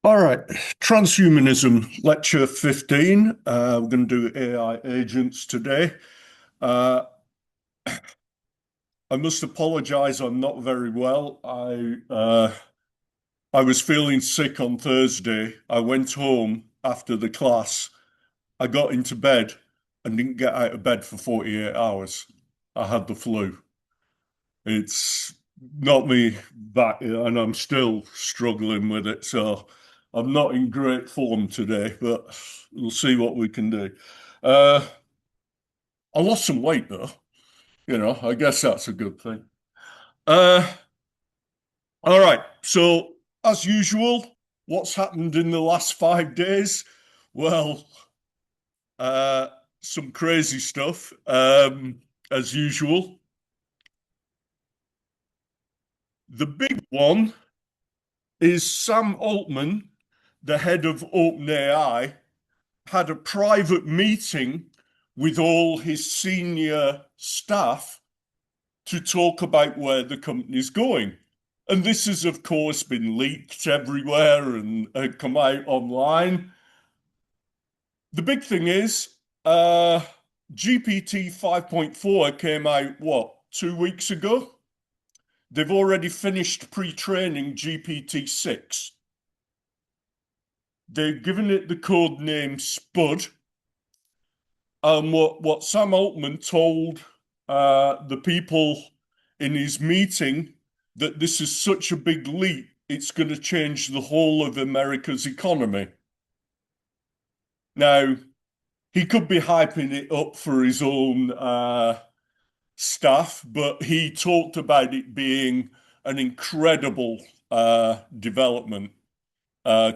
All right, transhumanism lecture 15. We're going to do AI agents today. Uh, I must apologize, I'm not very well. I was feeling sick on Thursday. I went home after the class. I got into bed and didn't get out of bed for 48 hours. I had the flu. It's not me back, and I'm still struggling with it. So I'm not in great form today, but we'll see what we can do. Uh, I lost some weight though, I guess that's a good thing. Uh, all right. So as usual, what's happened in the last 5 days? Well, uh, some crazy stuff, as usual. The big one is Sam Altman, the head of OpenAI, had a private meeting with all his senior staff to talk about where the company's going. And this has, of course, been leaked everywhere and come out online. The big thing is, GPT 5.4 came out, what, 2 weeks ago? They've already finished pre-training GPT 6. They've given it the code name Spud. And what Sam Altman told the people in his meeting, that this is such a big leap, it's going to change the whole of America's economy. Now, he could be hyping it up for his own staff, but he talked about it being an incredible development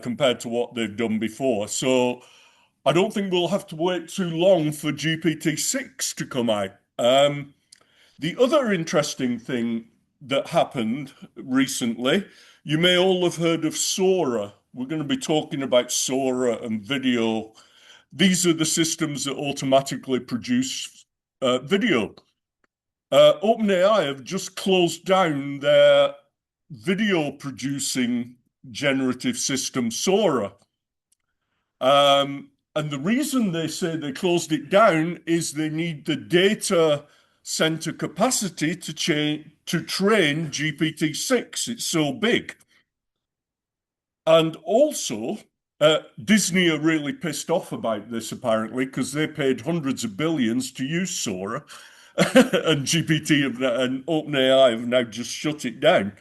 compared to what they've done before. So I don't think we'll have to wait too long for GPT-6 to come out. The other interesting thing that happened recently, you may all have heard of Sora. We're going to be talking about Sora and video. These are the systems that automatically produce video. OpenAI have just closed down their video producing generative system, Sora. And the reason they say they closed it down is they need the data center capacity to train GPT-6. It's so big. And also, Disney are really pissed off about this, apparently, because they paid hundreds of billions to use Sora, and and OpenAI have now just shut it down.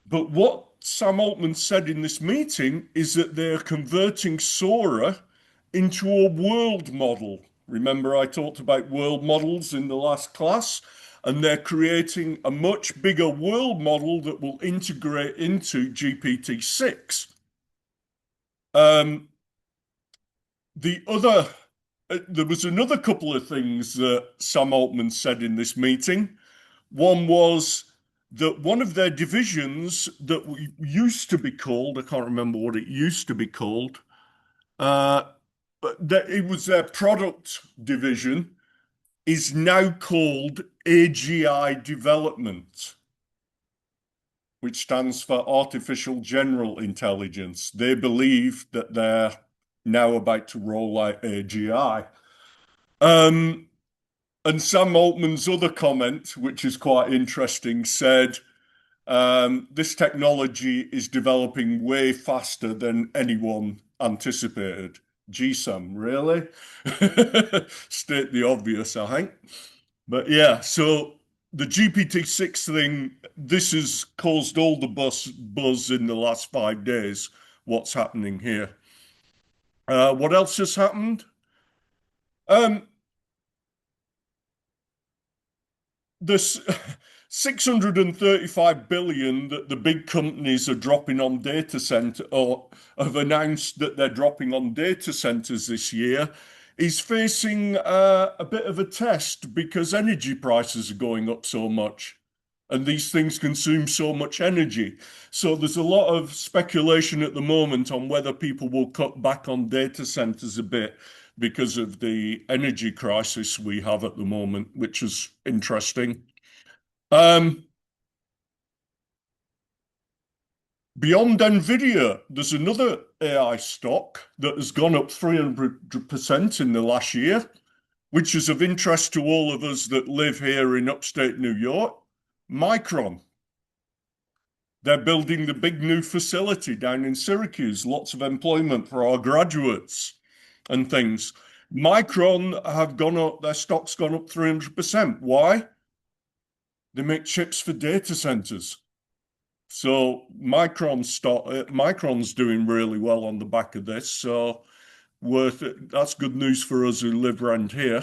But what Sam Altman said in this meeting is that they're converting Sora into a world model. Remember, I talked about world models in the last class, and they're creating a much bigger world model that will integrate into GPT-6. The other, there was another couple of things that Sam Altman said in this meeting. One was that one of their divisions that used to be called, I can't remember what it used to be called, but that it was their product division, is now called AGI Development, which stands for Artificial General Intelligence. They believe that they're now about to roll out AGI. And Sam Altman's other comment, which is quite interesting, said, this technology is developing way faster than anyone anticipated. Gee, Sam, really? State the obvious, I think. But yeah, so the GPT-6 thing, this has caused all the buzz in the last 5 days. What's happening here? What else has happened? Um, this 635 billion that the big companies are dropping on data center, or have announced that they're dropping on data centers this year, is facing a bit of a test because energy prices are going up so much. And these things consume so much energy. So there's a lot of speculation at the moment on whether people will cut back on data centers a bit because of the energy crisis we have at the moment, which is interesting. Um, Beyond Nvidia, there's another AI stock that has gone up 300% in the last year, which is of interest to all of us that live here in upstate New York. Micron. They're building the big new facility down in Syracuse, lots of employment for our graduates and things. Micron have gone up, their stock's gone up 300%. Why? They make chips for data centers. So Micron's doing really well on the back of this. So worth it. That's good news for us who live around here.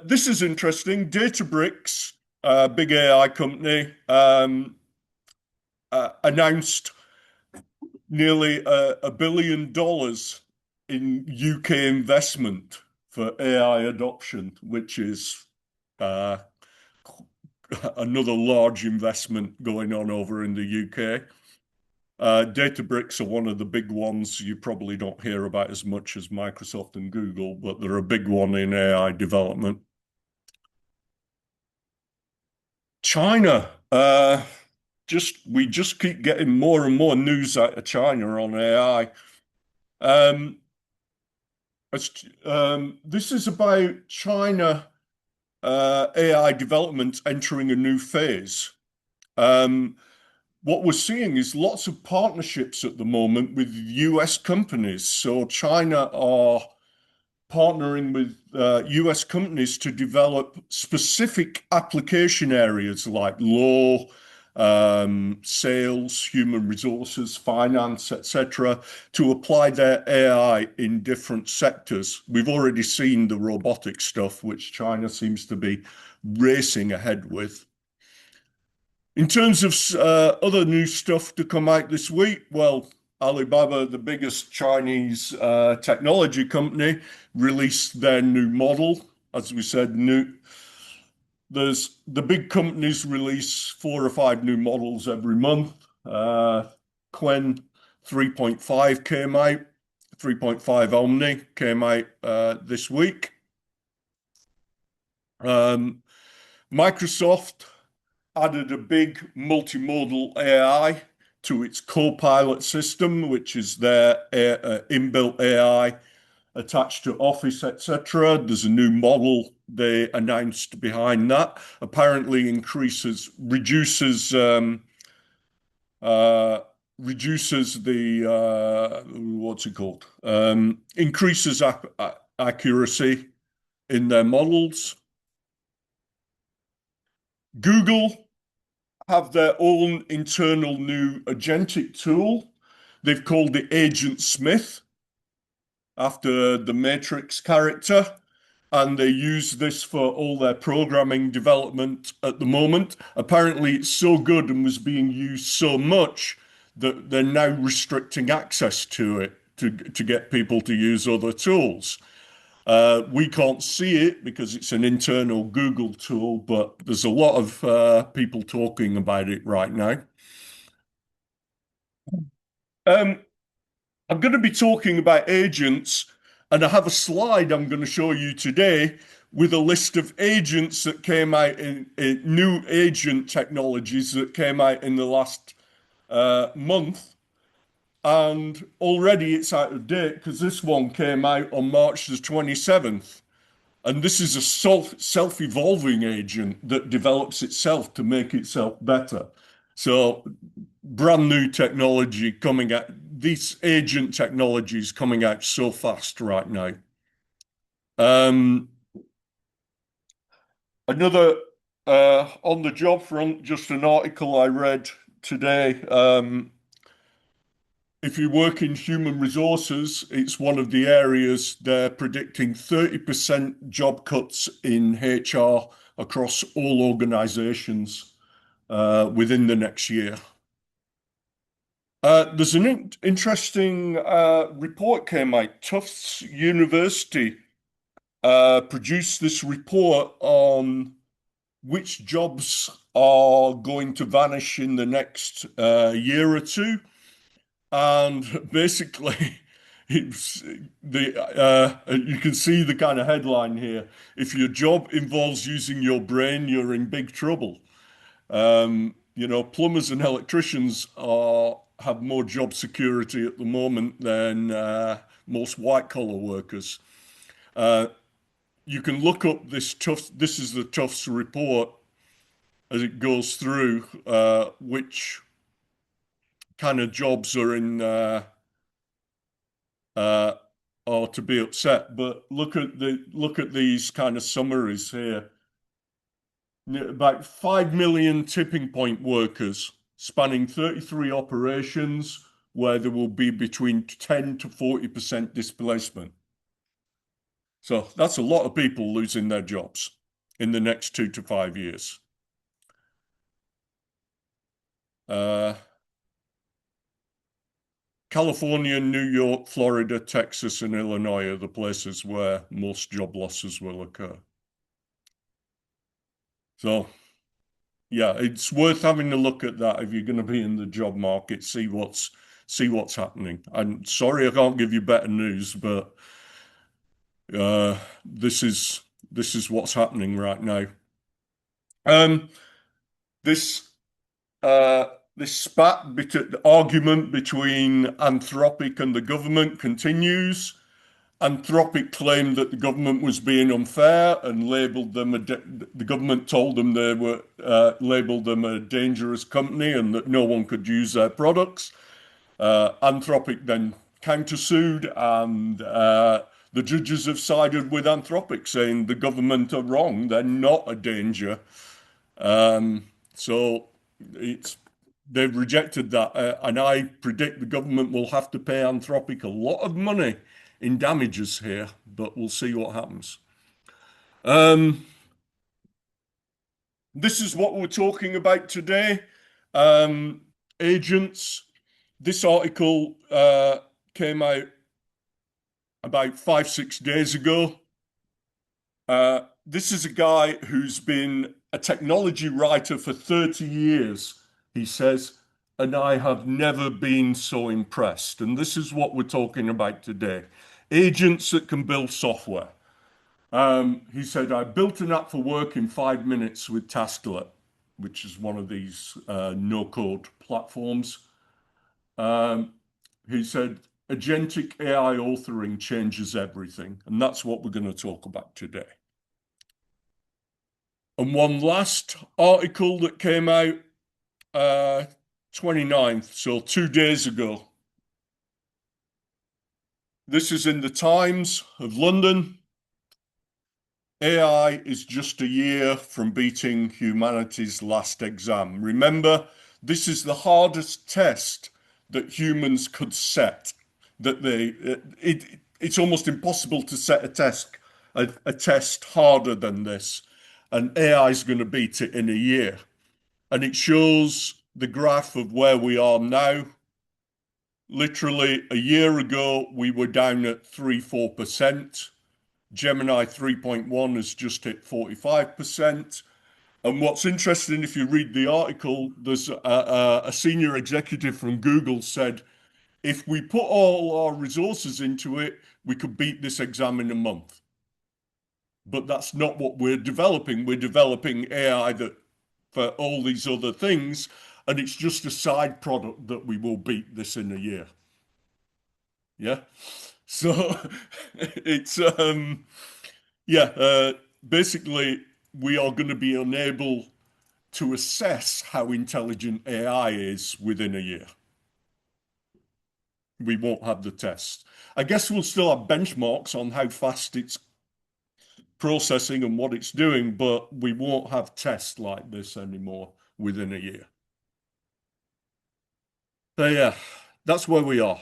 This is interesting. Databricks, a big AI company, announced nearly $1 billion in UK investment for AI adoption, which is uh, another large investment going on over in the UK. Databricks are one of the big ones you probably don't hear about as much as Microsoft and Google, but they're a big one in AI development. China, we just keep getting more and more news out of China on AI. Um, this is about China AI development entering a new phase. Um, what we're seeing is lots of partnerships at the moment with US companies. So China are partnering with US companies to develop specific application areas like law, sales, human resources, finance, etc., to apply their AI in different sectors. We've already seen the robotic stuff, which China seems to be racing ahead with. In terms of other new stuff to come out this week, well, Alibaba, the biggest Chinese technology company, released their new model. As we said, there's the big companies release 4 or 5 new models every month. Qwen 3.5 came out, 3.5 Omni came out this week. Microsoft added a big multimodal AI to its Copilot system, which is their inbuilt AI attached to Office, etc. There's a new model they announced behind that. Apparently, uh, reduces the what's it called? Increases accuracy in their models. Google have their own internal new agentic tool. They've called it Agent Smith after the Matrix character, and they use this for all their programming development at the moment. Apparently, it's so good and was being used so much that they're now restricting access to it to get people to use other tools. We can't see it because it's an internal Google tool, but there's a lot of people talking about it right now. Um, I'm going to be talking about agents, and I have a slide I'm going to show you today with a list of agents that came out in new agent technologies that came out in the last month. And already it's out of date because this one came out on March the 27th. And this is a self-evolving agent that develops itself to make itself better. So brand new technology coming out. These agent technologies coming out so fast right now. Um, Another on the job front, just an article I read today. If you work in human resources, it's one of the areas they're predicting 30% job cuts in HR across all organizations within the next year. There's an interesting report came out. Tufts University produced this report on which jobs are going to vanish in the next year or two. And basically, it's you can see the kind of headline here. If your job involves using your brain, you're in big trouble. Plumbers and electricians are have more job security at the moment than most white collar workers. Uh, you can look up this is the Tufts report as it goes through which kind of jobs are in uh, are to be upset. But look at these kind of summaries here. About 5 million tipping point workers spanning 33 operations where there will be between 10 to 40% displacement. So that's a lot of people losing their jobs in the next 2 to 5 years. Uh, California, New York, Florida, Texas, and Illinois are the places where most job losses will occur. So, yeah, it's worth having a look at that if you're going to be in the job market, see what's happening. I'm sorry I can't give you better news, but uh, this is this is what's happening right now. Um, this uh, this argument between Anthropic and the government continues. Anthropic claimed that the government was being unfair and labelled them the government told them they were labelled them a dangerous company and that no one could use their products. Anthropic then countersued, and the judges have sided with Anthropic, saying the government are wrong; they're not a danger. So it's they've rejected that, and I predict the government will have to pay Anthropic a lot of money in damages here, but we'll see what happens. Um, this is what we're talking about today. Um, Agents. This article came out about 5, 6 days ago. This is a guy who's been a technology writer for 30 years, he says, and I have never been so impressed. And this is what we're talking about today. Agents that can build software. He said, I built an app for work in 5 minutes with Tasklet, which is one of these no-code platforms. Um, he said, agentic AI authoring changes everything. And that's what we're going to talk about today. And one last article that came out 29th, so 2 days ago. This is in the Times of London. AI is just a year from beating humanity's last exam. Remember, this is the hardest test that humans could set. It's almost impossible to set a test harder than this, and AI is going to beat it in a year. And it shows the graph of where we are now. Literally a year ago, we were down at 3-4%. Gemini 3.1 has just hit 45%. And what's interesting, if you read the article, there's a senior executive from Google said, if we put all our resources into it, we could beat this exam in a month. But that's not what we're developing. We're developing AI that for all these other things, and it's just a side product that we will beat this in a year. Yeah. So it's basically we are going to be unable to assess how intelligent AI is within a year. We won't have the tests. I guess we'll still have benchmarks on how fast it's processing and what it's doing, but we won't have tests like this anymore within a year. So yeah, that's where we are.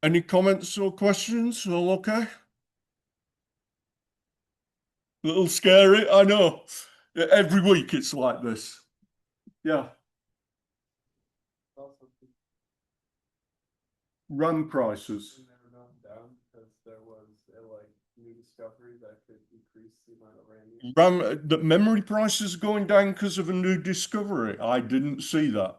Any comments or questions? All okay? A little scary, I know. Every week it's like this. Yeah. RAM prices. Never gone down because there was a new discovery that could decrease the amount of The memory prices going down because of a new discovery. I didn't see that.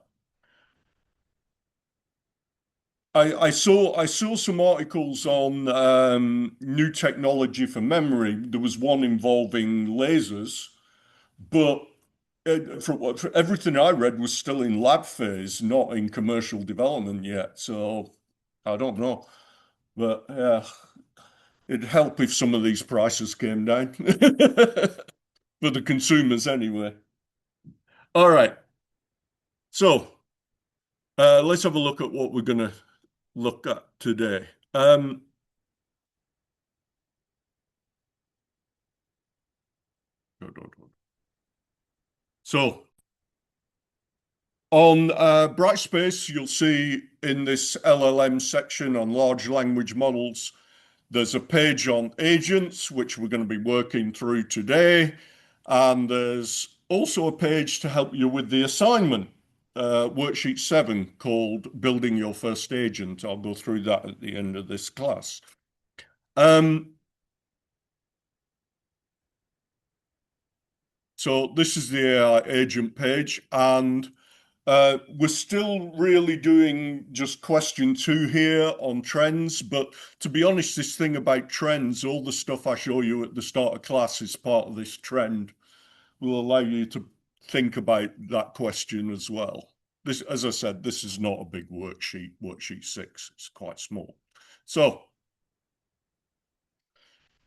I saw some articles on new technology for memory. There was one involving lasers, but from everything I read was still in lab phase, not in commercial development yet. So I don't know, but yeah, it'd help if some of these prices came down for the consumers anyway. All right, so let's have a look at what we're going to look at today. So on Brightspace, you'll see in this LLM section on large language models, there's a page on agents, which we're going to be working through today. And there's also a page to help you with the assignment, worksheet 7, called Building Your First Agent. I'll go through that at the end of this class. Um, so this is the AI agent page, and we're still really doing just question 2 here on trends, but to be honest, this thing about trends, all the stuff I show you at the start of class is part of this trend, will allow you to think about that question as well. This, as I said, this is not a big worksheet, worksheet 6, it's quite small. So,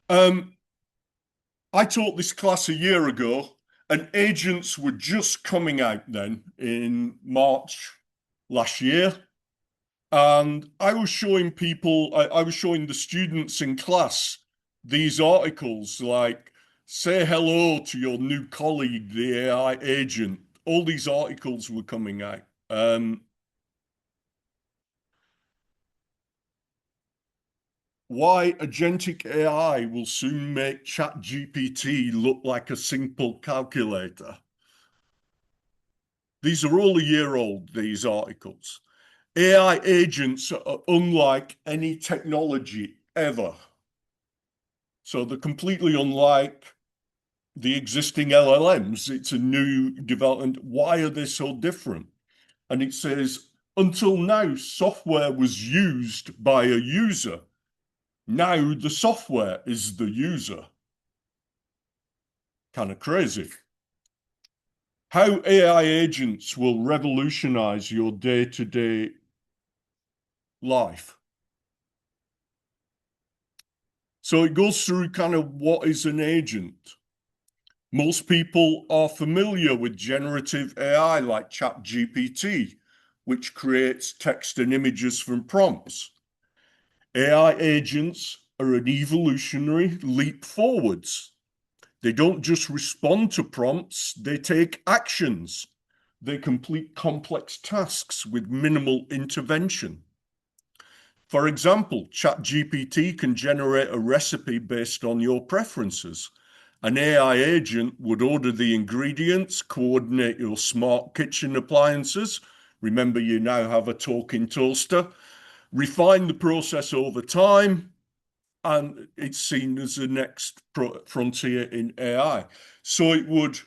I taught this class a year ago, and agents were just coming out then in March last year. And I was showing people, I was showing the students in class these articles like, say hello to your new colleague, the AI agent. All these articles were coming out. Why agentic AI will soon make ChatGPT look like a simple calculator. These are all a year old, these articles. AI agents are unlike any technology ever. So they're completely unlike the existing LLMs. It's a new development. Why are they so different? And it says, until now, software was used by a user. Now the software is the user. Kind of crazy. How AI agents will revolutionize your day-to-day life. So it goes through kind of what is an agent. Most people are familiar with generative AI like ChatGPT, which creates text and images from prompts. AI agents are an evolutionary leap forwards. They don't just respond to prompts, they take actions. They complete complex tasks with minimal intervention. For example, ChatGPT can generate a recipe based on your preferences. An AI agent would order the ingredients, coordinate your smart kitchen appliances. Remember, you now have a talking toaster. Refine the process over time, and it's seen as the next frontier in AI. So it would.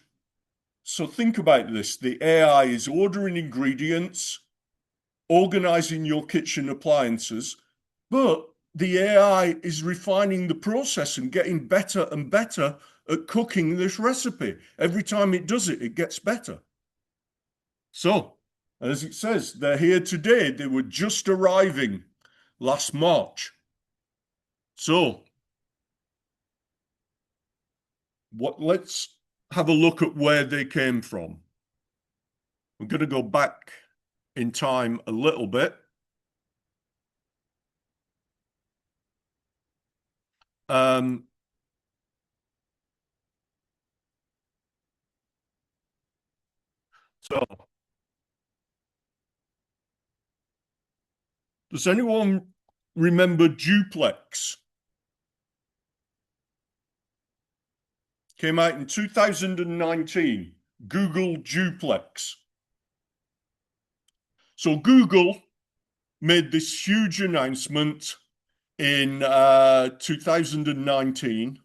So think about this: the AI is ordering ingredients, organizing your kitchen appliances, but the AI is refining the process and getting better and better at cooking this recipe. Every time it does it, it gets better. So, as it says, they're here today. They were just arriving last March. So, let's have a look at where they came from. I'm going to go back in time a little bit. Um, so, does anyone remember Duplex? Came out in 2019. Google Duplex. So Google made this huge announcement in 2019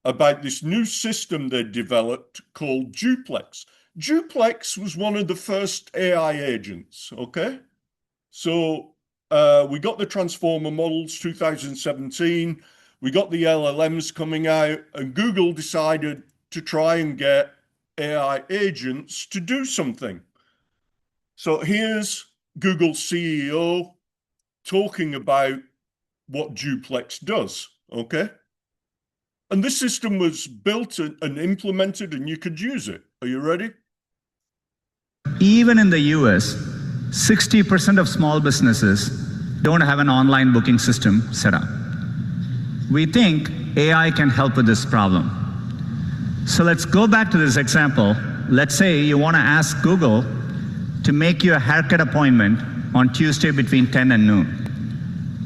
about this new system they developed called Duplex. Duplex was one of the first AI agents, okay? So we got the transformer models 2017, we got the LLMs coming out, and Google decided to try and get AI agents to do something. So here's Google CEO talking about what Duplex does, okay? And this system was built and implemented, and you could use it. Are you ready? Even in the US, 60% of small businesses don't have an online booking system set up. We think AI can help with this problem. So let's go back to this example. Let's say you want to ask Google to make you a haircut appointment on Tuesday between 10 and noon.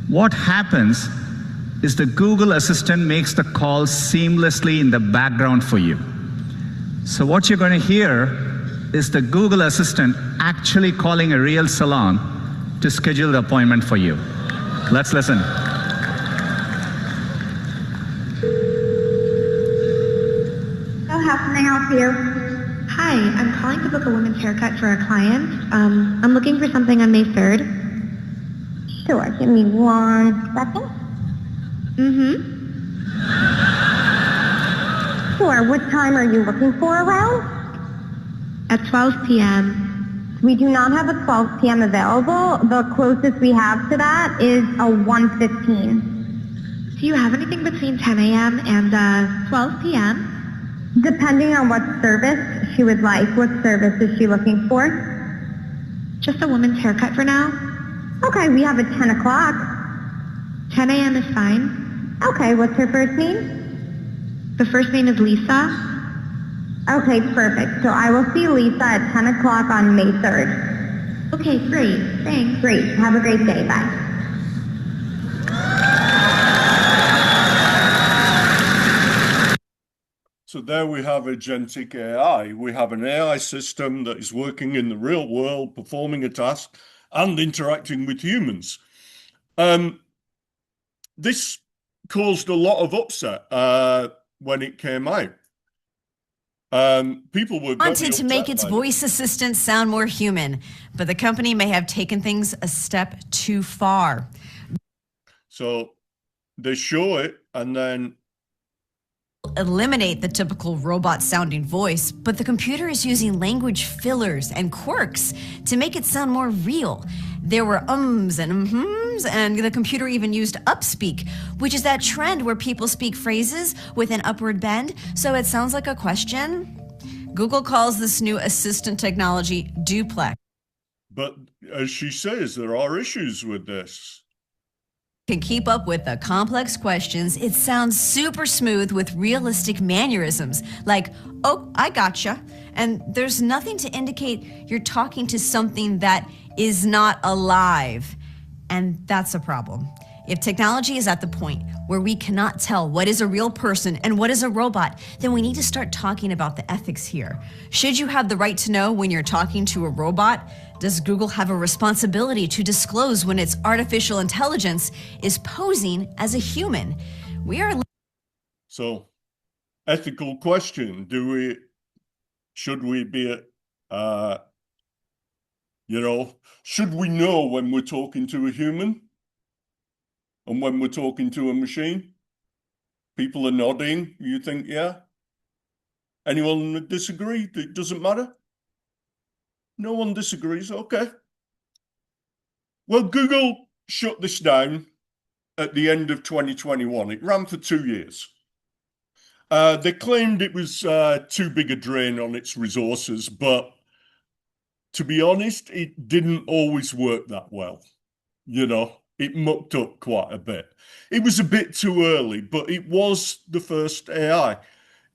What happens is the Google Assistant makes the call seamlessly in the background for you. So what you're going to hear is the Google Assistant actually calling a real salon to schedule the appointment for you. Let's listen. So how can I help you? Hi, I'm calling to book a women's haircut for a client. I'm looking for something on May 3rd. Sure, give me 1 second. Sure, what time are you looking for around? At 12 p.m. We do not have a 12 p.m. available. The closest we have to that is a 1:15. Do you have anything between 10 a.m. and 12 p.m.? Depending on what service she would like. What service is she looking for? Just a woman's haircut for now. Okay, we have a 10 o'clock. 10 a.m. is fine. Okay, what's her first name? The first name is Lisa. Okay, perfect. So I will see Lisa at 10 o'clock on May 3rd. Okay, great. Thanks. Great. Have a great day. Bye. So there we have agentic AI. We have an AI system that is working in the real world, performing a task and interacting with humans. This caused a lot of upset when it came out. People were wanted to make its voice assistant sound more human, but the company may have taken things a step too far. So they show it and then eliminate the typical robot sounding voice, but the computer is using language fillers and quirks to make it sound more real. There were ums and hms, and the computer even used upspeak, which is that trend where people speak phrases with an upward bend, so it sounds like a question. Google calls this new assistant technology Duplex. But as she says, there are issues with this. Can keep up with the complex questions. It sounds super smooth with realistic mannerisms, like, oh, I gotcha. And there's nothing to indicate you're talking to something that is not alive. And that's a problem. If technology is at the point where we cannot tell what is a real person and what is a robot, then we need to start talking about the ethics here. Should you have the right to know when you're talking to a robot? Does Google have a responsibility to disclose when its artificial intelligence is posing as a human? So, ethical question: should we be, should we know when we're talking to a human and when we're talking to a machine? People are nodding. You think, yeah? Anyone disagree? It doesn't matter? No one disagrees. Okay. Well, Google shut this down at the end of 2021. It ran for 2 years. They claimed it was too big a drain on its resources, but to be honest, it didn't always work that well. It mucked up quite a bit. It was a bit too early, but it was the first AI.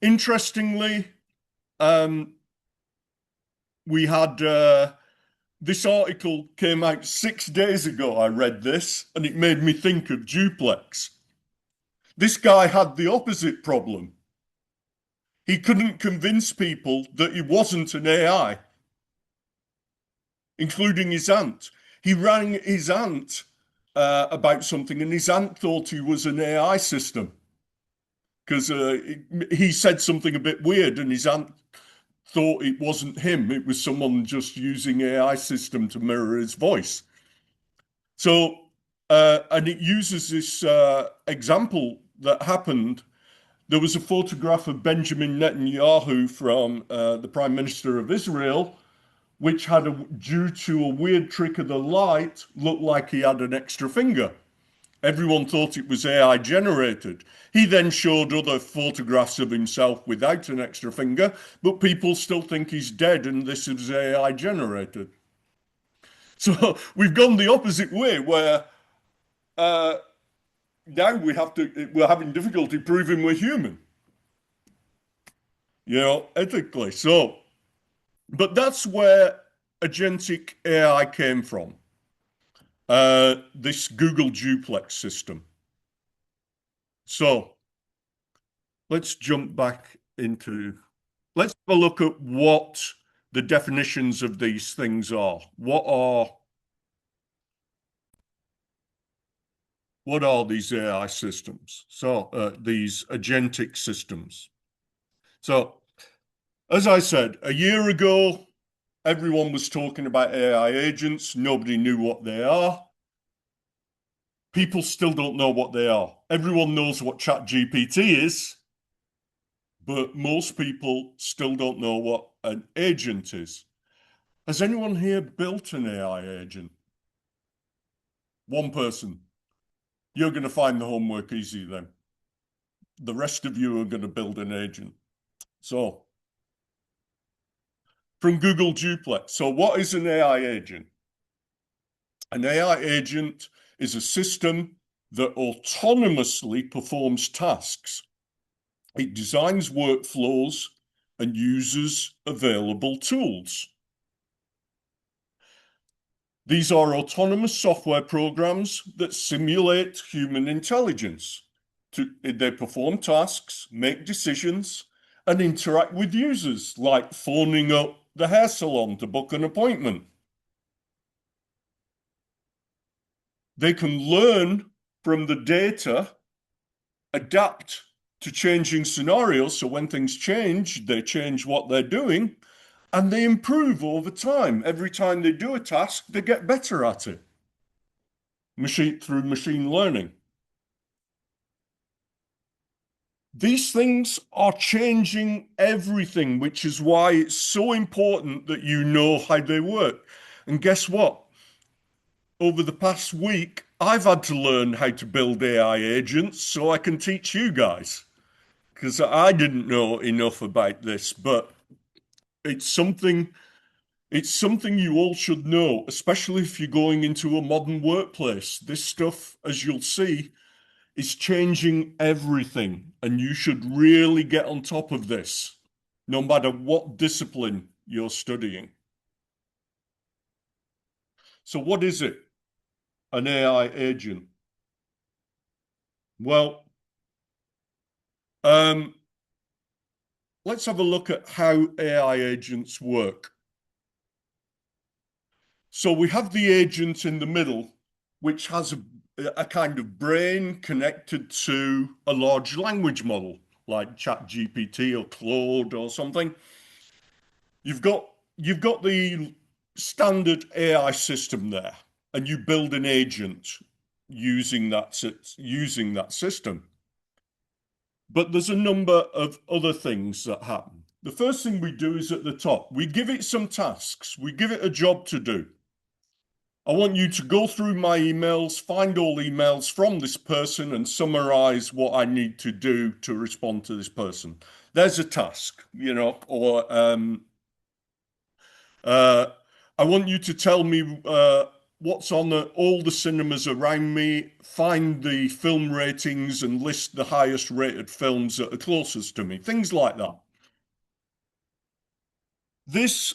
Interestingly, we had this article came out 6 days ago. I read this and it made me think of Duplex. This guy had the opposite problem. He couldn't convince people that he wasn't an AI, including his aunt. He rang his aunt about something and his aunt thought he was an AI system because he said something a bit weird and his aunt thought it wasn't him. It was someone just using AI system to mirror his voice. So, and it uses this example that happened there was a photograph of Benjamin Netanyahu from the Prime Minister of Israel, which had, due to a weird trick of the light, looked like he had an extra finger. Everyone thought it was AI generated. He then showed other photographs of himself without an extra finger, but people still think he's dead and this is AI generated. So we've gone the opposite way, where now we're having difficulty proving we're human, ethically. So, but that's where agentic AI came from. This Google duplex system. So let's jump back let's have a look at what the definitions of these things are. What are these AI systems? So these agentic systems. So as I said, a year ago, everyone was talking about AI agents. Nobody knew what they are. People still don't know what they are. Everyone knows what ChatGPT is, but most people still don't know what an agent is. Has anyone here built an AI agent? One person. You're going to find the homework easy then. The rest of you are going to build an agent. So, from Google Duplex. So what is an AI agent? An AI agent is a system that autonomously performs tasks. It designs workflows and uses available tools. These are autonomous software programs that simulate human intelligence. They perform tasks, make decisions, and interact with users, like phoning up the hair salon to book an appointment. They can learn from the data, adapt to changing scenarios. So when things change, they change what they're doing, and they improve over time. Every time they do a task, they get better at it. Through machine learning. These things are changing everything, which is why it's so important that you know how they work. And guess what? Over the past week, I've had to learn how to build AI agents so I can teach you guys, because I didn't know enough about this, but it's something you all should know, especially if you're going into a modern workplace. This stuff, as you'll see, is changing everything, and you should really get on top of this, no matter what discipline you're studying. So what is it? An AI agent? Well, let's have a look at how AI agents work. So we have the agent in the middle, which has a kind of brain connected to a large language model like ChatGPT or Claude or something. You've got the standard AI system there, and you build an agent using that system. But there's a number of other things that happen. The first thing we do is at the top. We give it some tasks. We give it a job to do. I want you to go through my emails, find all emails from this person, and summarize what I need to do to respond to this person. There's a task, or I want you to tell me what's on all the cinemas around me, find the film ratings and list the highest rated films that are closest to me, things like that. This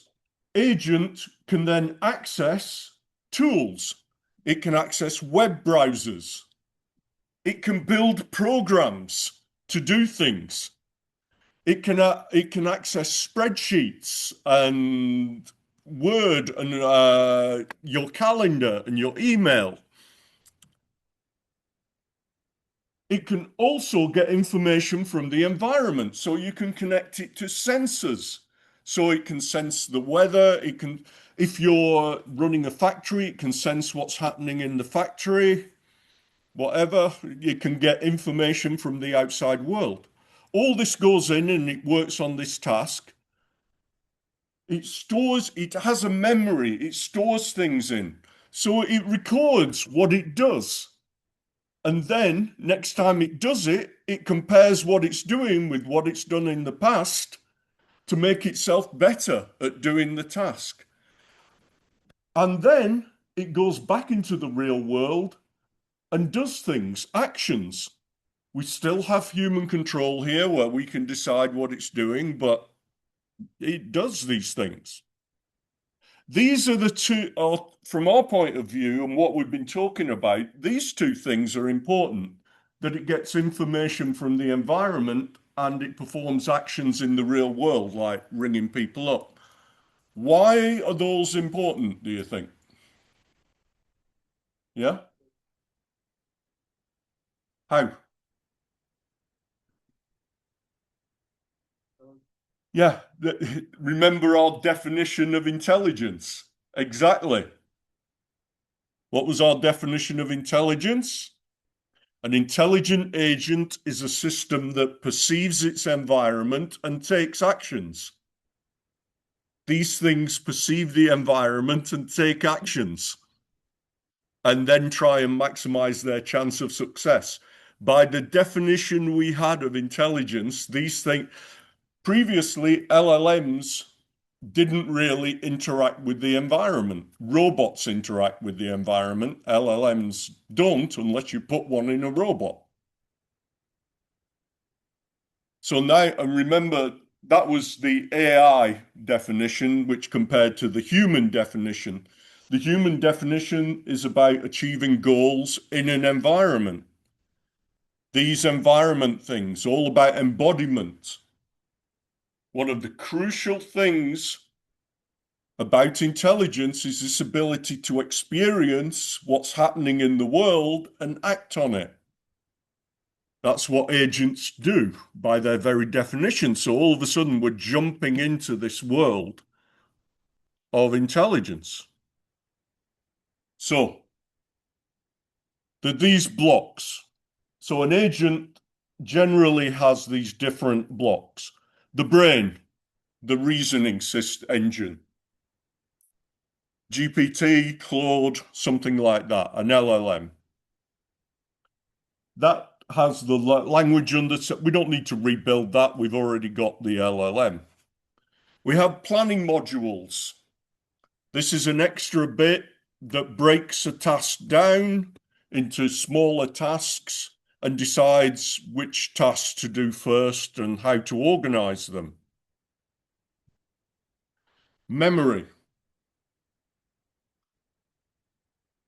agent can then access tools. It can access web browsers. It can build programs to do things. It can access spreadsheets and Word and your calendar and your email. It can also get information from the environment, so you can connect it to sensors. So it can sense the weather. If you're running a factory, it can sense what's happening in the factory. Whatever, you can get information from the outside world. all this goes in and it works on this task. It has a memory, it stores things in. So it records what it does. And then next time it does it, it compares what it's doing with what it's done in the past to make itself better at doing the task. And then it goes back into the real world and does things, actions. We still have human control here where we can decide what it's doing, but it does these things. These are the two, from our point of view and what we've been talking about, these two things are important, that it gets information from the environment and it performs actions in the real world, like ringing people up. Why are those important, do you think? Yeah? How? Yeah, remember our definition of intelligence. Exactly. What was our definition of intelligence? An intelligent agent is a system that perceives its environment and takes actions. These things perceive the environment and take actions, and then try and maximize their chance of success. By the definition we had of intelligence, these things, previously LLMs didn't really interact with the environment. Robots interact with the environment. LLMs don't unless you put one in a robot. So now, and remember, that was the AI definition, which compared to the human definition. The human definition is about achieving goals in an environment. These environment things, all about embodiment. One of the crucial things about intelligence is this ability to experience what's happening in the world and act on it. That's what agents do by their very definition. So all of a sudden we're jumping into this world of intelligence. So these blocks. So an agent generally has these different blocks. The brain, the reasoning system engine. GPT, Claude, something like that, an LLM. That has the language we don't need to rebuild that. We've already got the LLM. We have planning modules. This is an extra bit that breaks a task down into smaller tasks and decides which tasks to do first and how to organize them. Memory.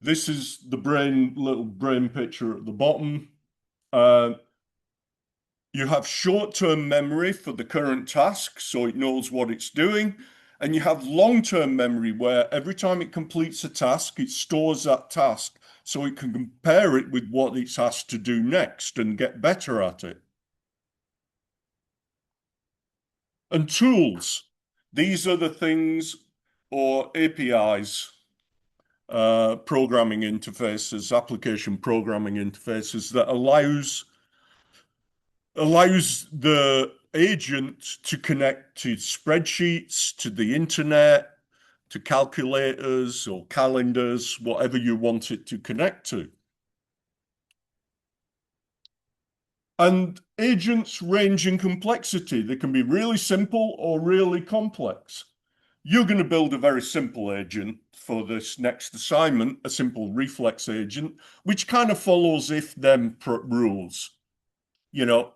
This is the little brain picture at the bottom. You have short-term memory for the current task, so it knows what it's doing. And you have long-term memory where every time it completes a task, it stores that task so it can compare it with what it's asked to do next and get better at it. And tools. These are the things, or APIs, programming interfaces, application programming interfaces that allows the agent to connect to spreadsheets, to the internet, to calculators or calendars, whatever you want it to connect to. And agents range in complexity. They can be really simple or really complex. You're going to build a very simple agent for this next assignment, a simple reflex agent, which kind of follows if-then rules. You know,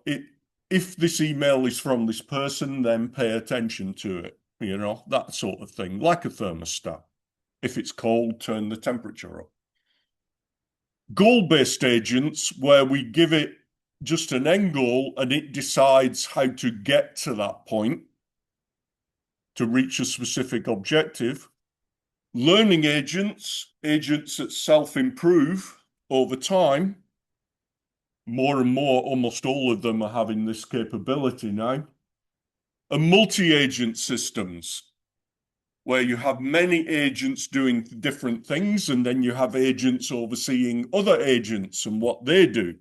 if this email is from this person, then pay attention to it, you know, that sort of thing, like a thermostat. If it's cold, turn the temperature up. Goal-based agents, where we give it just an end goal and it decides how to get to that point to reach a specific objective. Learning agents that self-improve over time. More and more, almost all of them are having this capability now. And multi-agent systems, where you have many agents doing different things, and then you have agents overseeing other agents and what they do.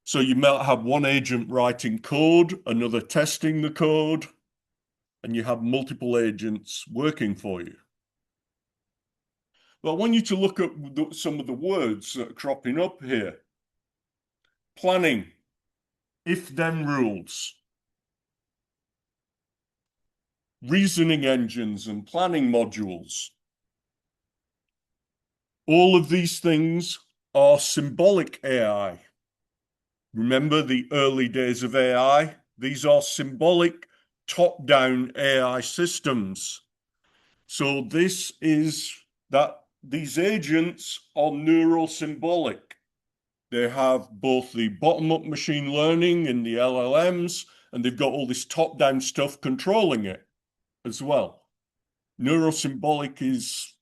So you might have one agent writing code, another testing the code, and you have multiple agents working for you. Well, I want you to look at some of the words that are cropping up here. Planning, if-then rules, reasoning engines and planning modules. All of these things are symbolic AI. Remember the early days of AI? These are symbolic top-down AI systems. So this is that these agents are neural symbolic. They have both the bottom-up machine learning in the LLMs, and they've got all this top-down stuff controlling it as well. Neurosymbolic is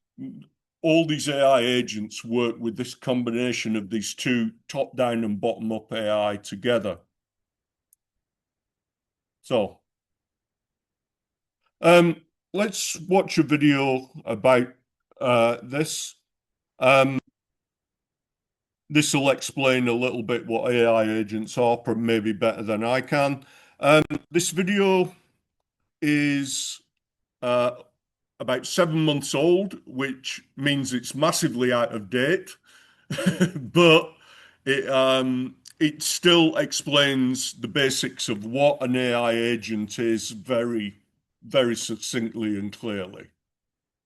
all these AI agents work with this combination of these two top-down and bottom-up AI together. So, let's watch a video about this. This will explain a little bit what AI agents are, maybe better than I can. This video is about 7 months old, which means it's massively out of date, but it still explains the basics of what an AI agent is very, very succinctly and clearly.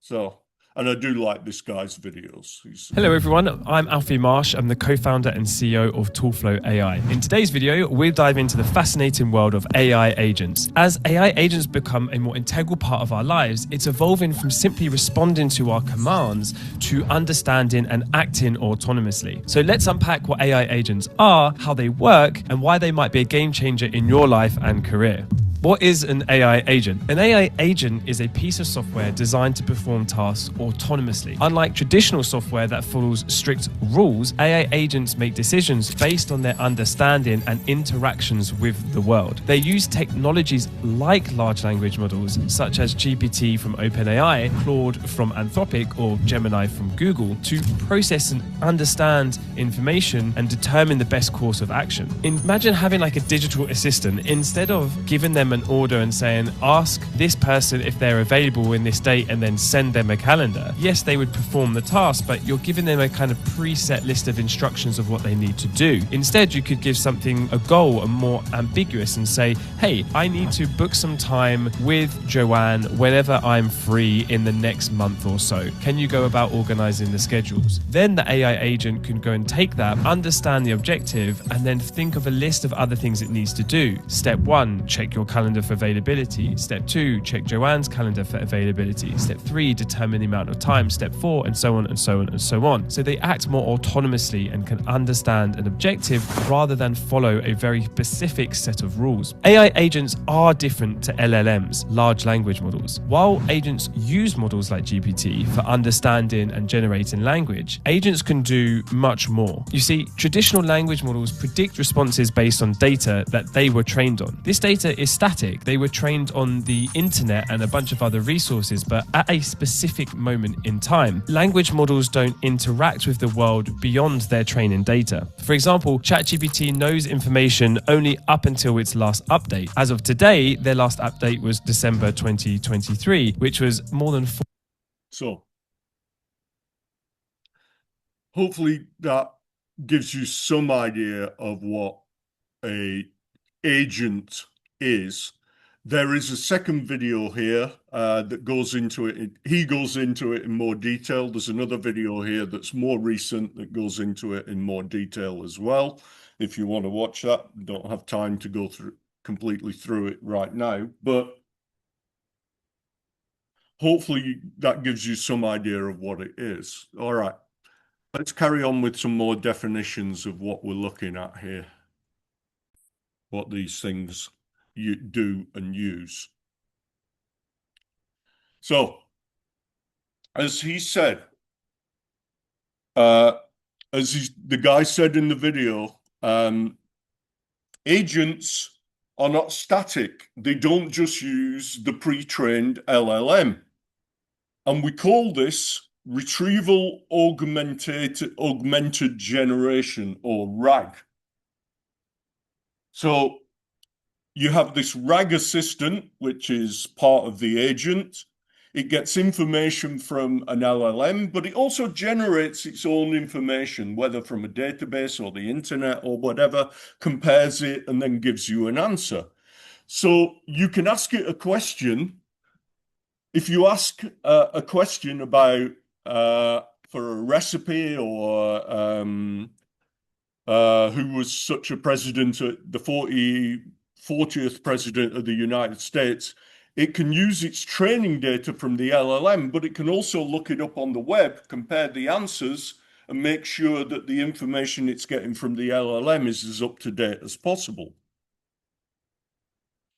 So, and I do like this guy's videos. Hello everyone, I'm Alfie Marsh. I'm the co-founder and CEO of Toolflow AI. In today's video, we'll dive into the fascinating world of AI agents. As AI agents become a more integral part of our lives, it's evolving from simply responding to our commands to understanding and acting autonomously. So let's unpack what AI agents are, how they work, and why they might be a game changer in your life and career. What is an AI agent? An AI agent is a piece of software designed to perform tasks autonomously. Unlike traditional software that follows strict rules, AI agents make decisions based on their understanding and interactions with the world. They use technologies like large language models, such as GPT from OpenAI, Claude from Anthropic, or Gemini from Google, to process and understand information and determine the best course of action. Imagine having like a digital assistant. Instead of giving them an order and saying, ask this person if they're available in this date and then send them a calendar. Yes, they would perform the task, but you're giving them a kind of preset list of instructions of what they need to do. Instead, you could give something a goal and more ambiguous and say, hey, I need to book some time with Joanne whenever I'm free in the next month or so. Can you go about organizing the schedules? Then the AI agent can go and take that, understand the objective, and then think of a list of other things it needs to do. Step 1, check your calendar for availability. Step 2, check Joanne's calendar for availability. Step 3, determine the amount of time. Step 4, and so on and so on and so on. So they act more autonomously and can understand an objective rather than follow a very specific set of rules. AI agents are different to LLMs, large language models. While agents use models like GPT for understanding and generating language, agents can do much more. You see, traditional language models predict responses based on data that they were trained on. This data is static. They were trained on the internet and a bunch of other resources, but at a specific moment in time. Language models don't interact with the world beyond their training data. For example, ChatGPT knows information only up until its last update. As of today, their last update was December 2023, which was more than 4. So, hopefully that gives you some idea of what a agent is. There is a second video here that goes into it. He goes into it in more detail. There's another video here that's more recent that goes into it in more detail as well. If you want to watch that, don't have time to go through completely through it right now, but hopefully that gives you some idea of what it is. All right, let's carry on with some more definitions of what we're looking at here, what these things you do and use. So, as he said, the guy said in the video, agents are not static. They don't just use the pre-trained LLM. And we call this retrieval augmented generation, or RAG. So you have this RAG assistant, which is part of the agent. It gets information from an LLM, but it also generates its own information, whether from a database or the internet or whatever, compares it, and then gives you an answer. So you can ask it a question. If you ask a question about for a recipe or who was such a president, the 40th president of the United States, it can use its training data from the LLM, but it can also look it up on the web, compare the answers, and make sure that the information it's getting from the LLM is as up to date as possible.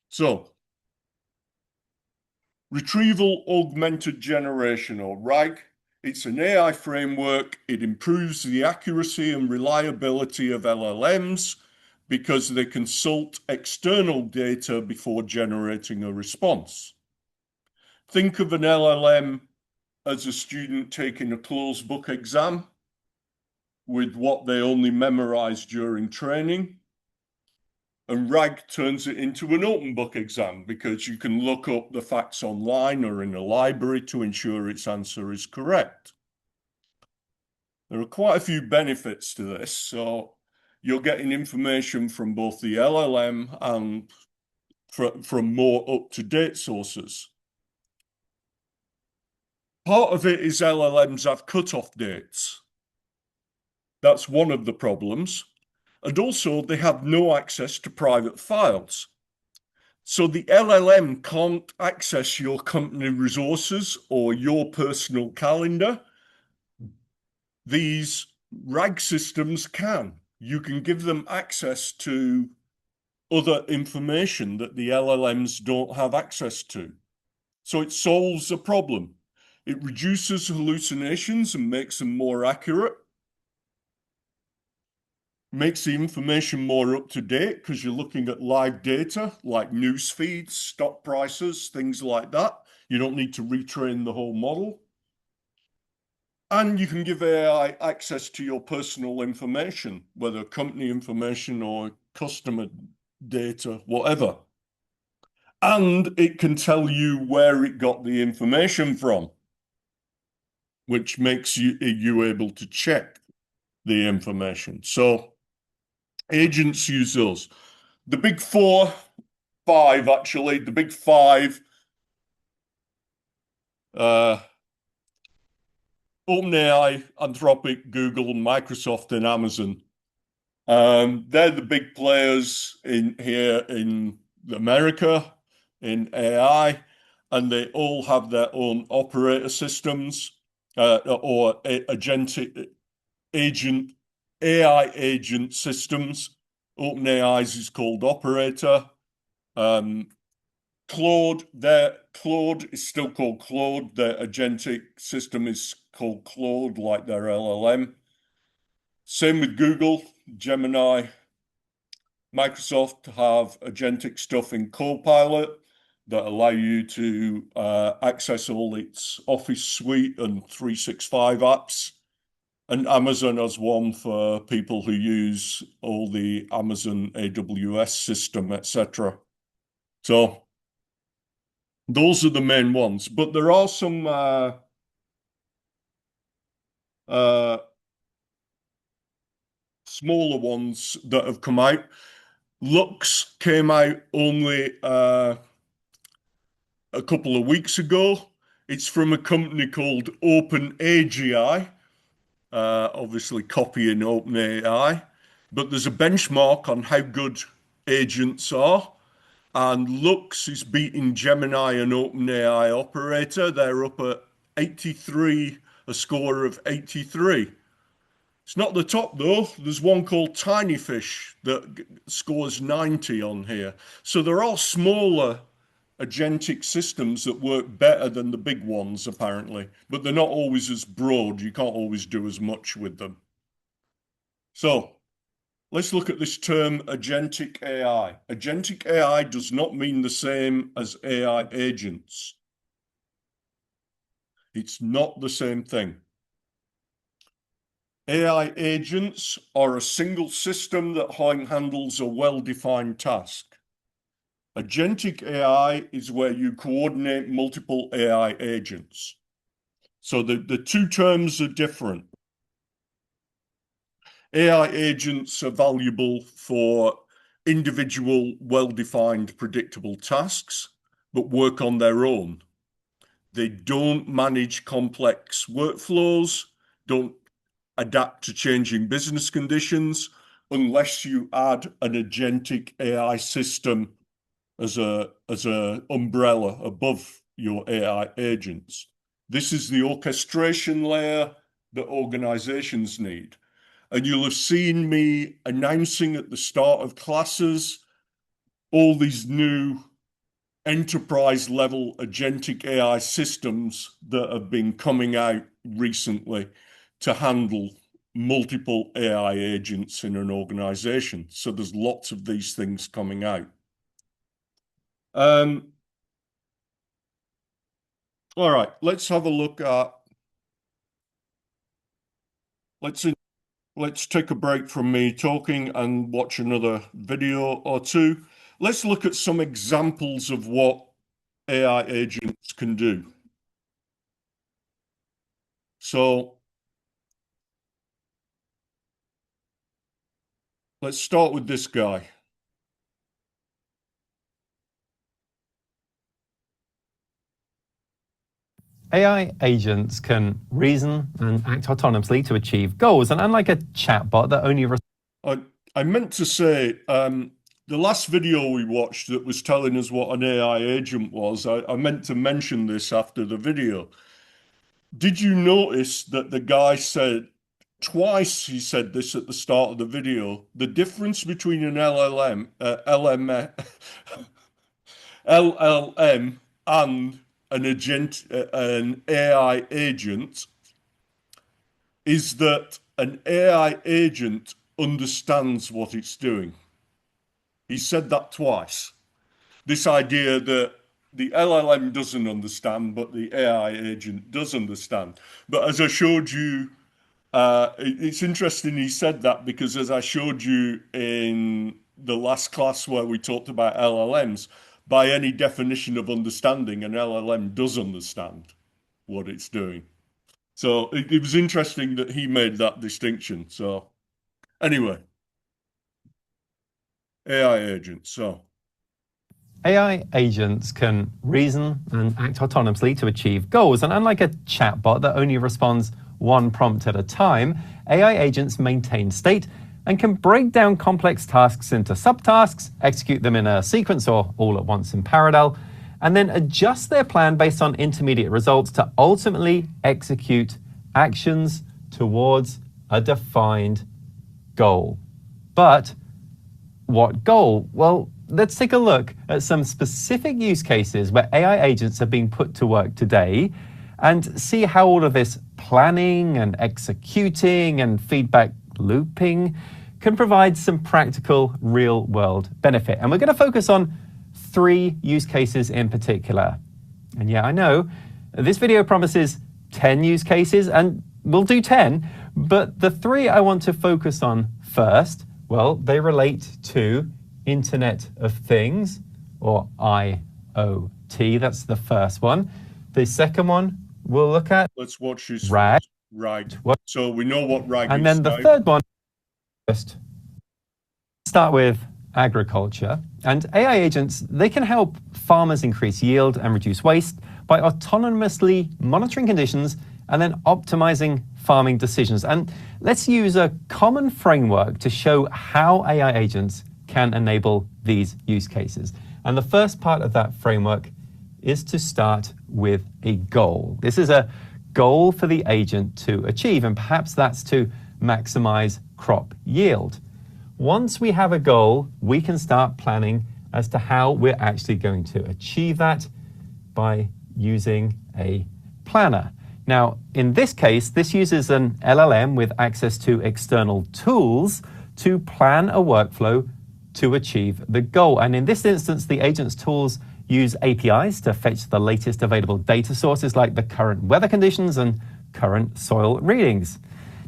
So, Retrieval Augmented Generation, or RAG, it's an AI framework. It improves the accuracy and reliability of LLMs because they consult external data before generating a response. Think of an LLM as a student taking a closed book exam with what they only memorized during training. And RAG turns it into an open book exam because you can look up the facts online or in a library to ensure its answer is correct. There are quite a few benefits to this. So you're getting information from both the LLM and from more up-to-date sources. Part of it is LLMs have cutoff dates. That's one of the problems. And also they have no access to private files. So the LLM can't access your company resources or your personal calendar. These RAG systems can. You can give them access to other information that the LLMs don't have access to. So it solves a problem. It reduces hallucinations and makes them more accurate. Makes the information more up to date because you're looking at live data like news feeds, stock prices, things like that. You don't need to retrain the whole model. And you can give AI access to your personal information, whether company information or customer data, whatever. And it can tell you where it got the information from, which makes you able to check the information. So agents use those. The big five, actually, the big five, OpenAI, Anthropic, Google, Microsoft, and Amazon. They're the big players in here in America in AI, and they all have their own operator systems or agentic agent AI agent systems. OpenAI's is called Operator. Claude is still called Claude. Their agentic system is called Claude, like their LLM. Same with Google, Gemini. Microsoft have agentic stuff in Copilot that allow you to access all its Office suite and 365 apps. And Amazon has one for people who use all the Amazon AWS system, etc. So those are the main ones. But there are some smaller ones that have come out. Lux came out only a couple of weeks ago. It's from a company called OpenAGI, obviously copying OpenAI. But there's a benchmark on how good agents are. And Lux is beating Gemini and OpenAI Operator. They're up at 83, a score of 83. It's not the top though. There's one called Tinyfish that scores 90 on here. So there are smaller agentic systems that work better than the big ones, apparently, but they're not always as broad. You can't always do as much with them. So let's look at this term agentic AI. Agentic AI does not mean the same as AI agents. It's not the same thing. AI agents are a single system that handles a well-defined task. Agentic AI is where you coordinate multiple AI agents. So the two terms are different. AI agents are valuable for individual, well-defined, predictable tasks, but work on their own. They don't manage complex workflows, don't adapt to changing business conditions, unless you add an agentic AI system as a umbrella above your AI agents. This is the orchestration layer that organizations need. And you'll have seen me announcing at the start of classes all these new enterprise level agentic AI systems that have been coming out recently to handle multiple AI agents in an organization. So there's lots of these things coming out. All right, let's have a look at, let's take a break from me talking and watch another video or two. Let's look at some examples of what AI agents can do. So let's start with this guy. AI agents can reason and act autonomously to achieve goals, and unlike a chatbot that only I meant to say, the last video we watched that was telling us what an AI agent was, I meant to mention this after the video. Did you notice that the guy said, twice he said this at the start of the video, the difference between an LLM and an AI agent is that an AI agent understands what it's doing. He said that twice. This idea that the LLM doesn't understand, but the AI agent does understand. But as I showed you, it's interesting he said that, because as I showed you in the last class where we talked about LLMs, by any definition of understanding, an LLM does understand what it's doing. So it was interesting that he made that distinction. So anyway, AI agents. So AI agents can reason and act autonomously to achieve goals, and unlike a chatbot that only responds one prompt at a time, AI agents maintain state and can break down complex tasks into subtasks, execute them in a sequence or all at once in parallel, and then adjust their plan based on intermediate results to ultimately execute actions towards a defined goal. But what goal? Well, let's take a look at some specific use cases where AI agents are being put to work today and see how all of this planning and executing and feedback looping can provide some practical real-world benefit. And we're going to focus on 3 use cases in particular. And yeah, I know this video promises 10 use cases, and we'll do 10, but the 3 I want to focus on first, well, they relate to Internet of Things, or IoT. That's the first one. The second one we'll look at, let's watch this. RAG. RAG. So we know what RAG is. And then the third one, first, start with agriculture. And AI agents, they can help farmers increase yield and reduce waste by autonomously monitoring conditions and then optimizing farming decisions. And let's use a common framework to show how AI agents can enable these use cases. And the first part of that framework is to start with a goal. This is a goal for the agent to achieve, and perhaps that's to maximize crop yield. Once we have a goal, we can start planning as to how we're actually going to achieve that by using a planner. Now, in this case, this uses an LLM with access to external tools to plan a workflow to achieve the goal. And in this instance, the agent's tools use APIs to fetch the latest available data sources like the current weather conditions and current soil readings.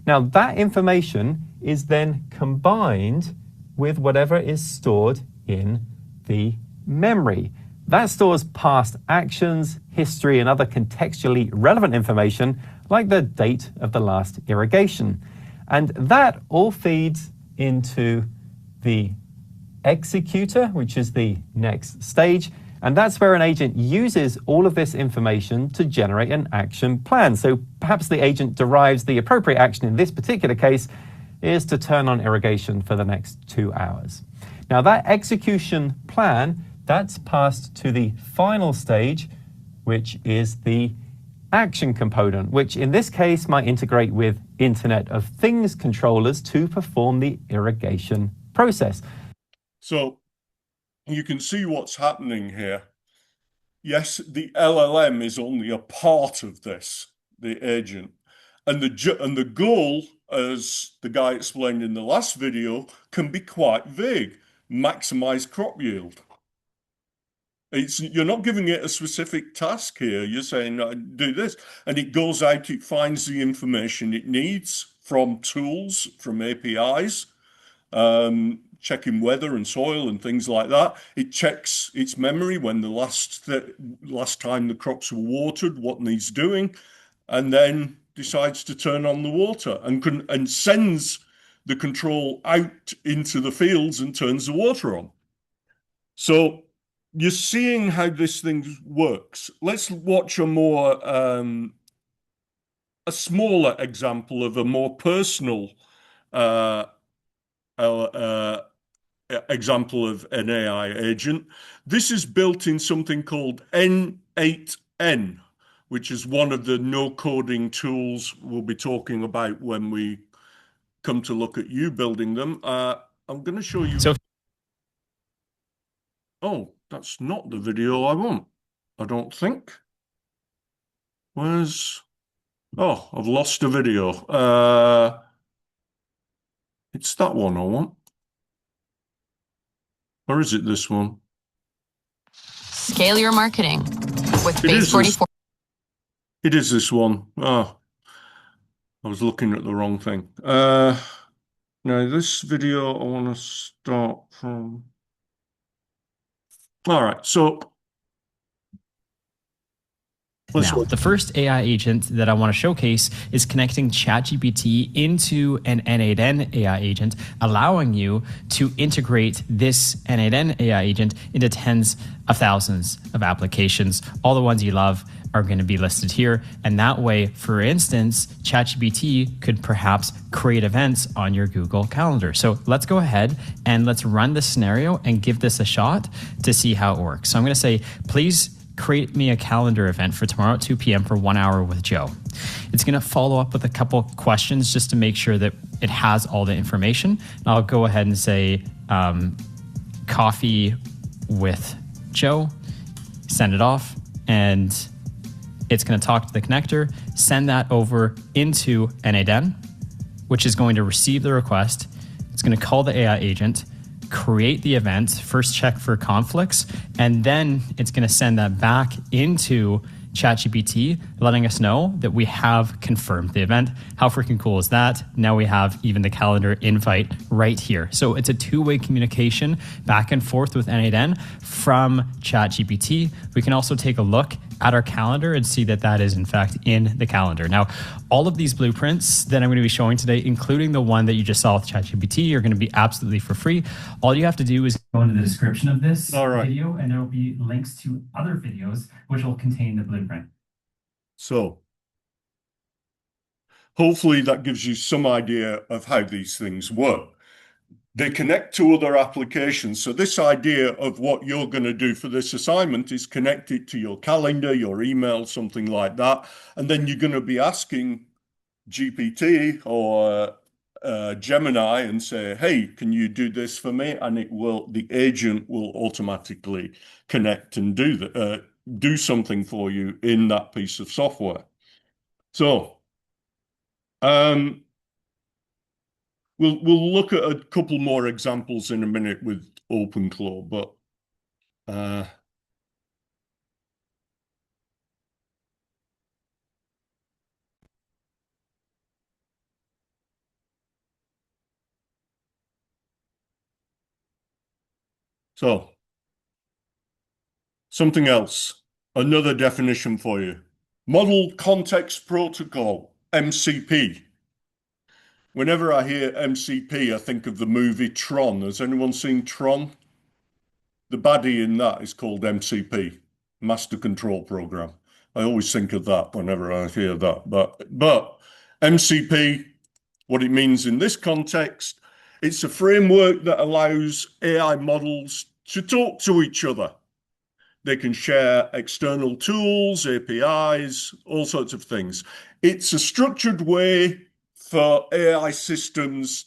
Now, that information is then combined with whatever is stored in the memory. That stores past actions, history, and other contextually relevant information, like the date of the last irrigation. And that all feeds into the executor, which is the next stage. And that's where an agent uses all of this information to generate an action plan. So perhaps the agent derives the appropriate action in this particular case is to turn on irrigation for the next 2 hours. Now that execution plan, that's passed to the final stage, which is the action component, which in this case might integrate with Internet of Things controllers to perform the irrigation process. So you can see what's happening here. Yes, the LLM is only a part of this, the agent. And the goal, as the guy explained in the last video, can be quite vague. Maximize crop yield. You're not giving it a specific task here. You're saying, do this. And it goes out, it finds the information it needs from tools, from APIs, checking weather and soil and things like that. It checks its memory when the last time the crops were watered, what needs doing, and then decides to turn on the water and sends the control out into the fields and turns the water on. So you're seeing how this thing works. Let's watch a smaller example of a more personal example of an AI agent. This is built in something called N8N, which is one of the no coding tools we'll be talking about when we come to look at you building them. I'm going to show you. Oh, that's not the video I want, I don't think. Oh, I've lost a video. It's that one I want. Or is it this one? Scale your marketing with Base 44. It is this one. Oh, I was looking at the wrong thing. Now this video I want to start from. All right, so now, the first AI agent that I want to showcase is connecting ChatGPT into an N8N AI agent, allowing you to integrate this N8N AI agent into tens of thousands of applications. All the ones you love are going to be listed here. And that way, for instance, ChatGPT could perhaps create events on your Google Calendar. So let's go ahead and let's run this scenario and give this a shot to see how it works. So I'm going to say, please create me a calendar event for tomorrow at 2 p.m. for 1 hour with Joe. It's going to follow up with a couple questions just to make sure that it has all the information. And I'll go ahead and say coffee with Joe, send it off, and it's going to talk to the connector, send that over into N8N, which is going to receive the request. It's going to call the AI agent, create the event, first check for conflicts, and then it's going to send that back into ChatGPT, letting us know that we have confirmed the event. How freaking cool is that? Now we have even the calendar invite right here. So it's a two-way communication back and forth with N8N from ChatGPT. We can also take a look at our calendar and see that that is in fact in the calendar. Now, all of these blueprints that I'm going to be showing today, including the one that you just saw with ChatGPT, are going to be absolutely for free. All you have to do is go into the description of this video, and there will be links to other videos which will contain the blueprint. So hopefully that gives you some idea of how these things work. They connect to other applications. So this idea of what you're going to do for this assignment is connect it to your calendar, your email, something like that. And then you're going to be asking GPT or Gemini and say, hey, can you do this for me? And the agent will automatically connect and do something for you in that piece of software. So we'll look at a couple more examples in a minute with OpenClaw, but So, something else, another definition for you. Model Context Protocol, MCP. Whenever I hear MCP, I think of the movie Tron. Has anyone seen Tron? The baddie in that is called MCP, Master Control Program. I always think of that whenever I hear that. But MCP, what it means in this context, it's a framework that allows AI models to talk to each other. They can share external tools, APIs, all sorts of things. It's a structured way for AI systems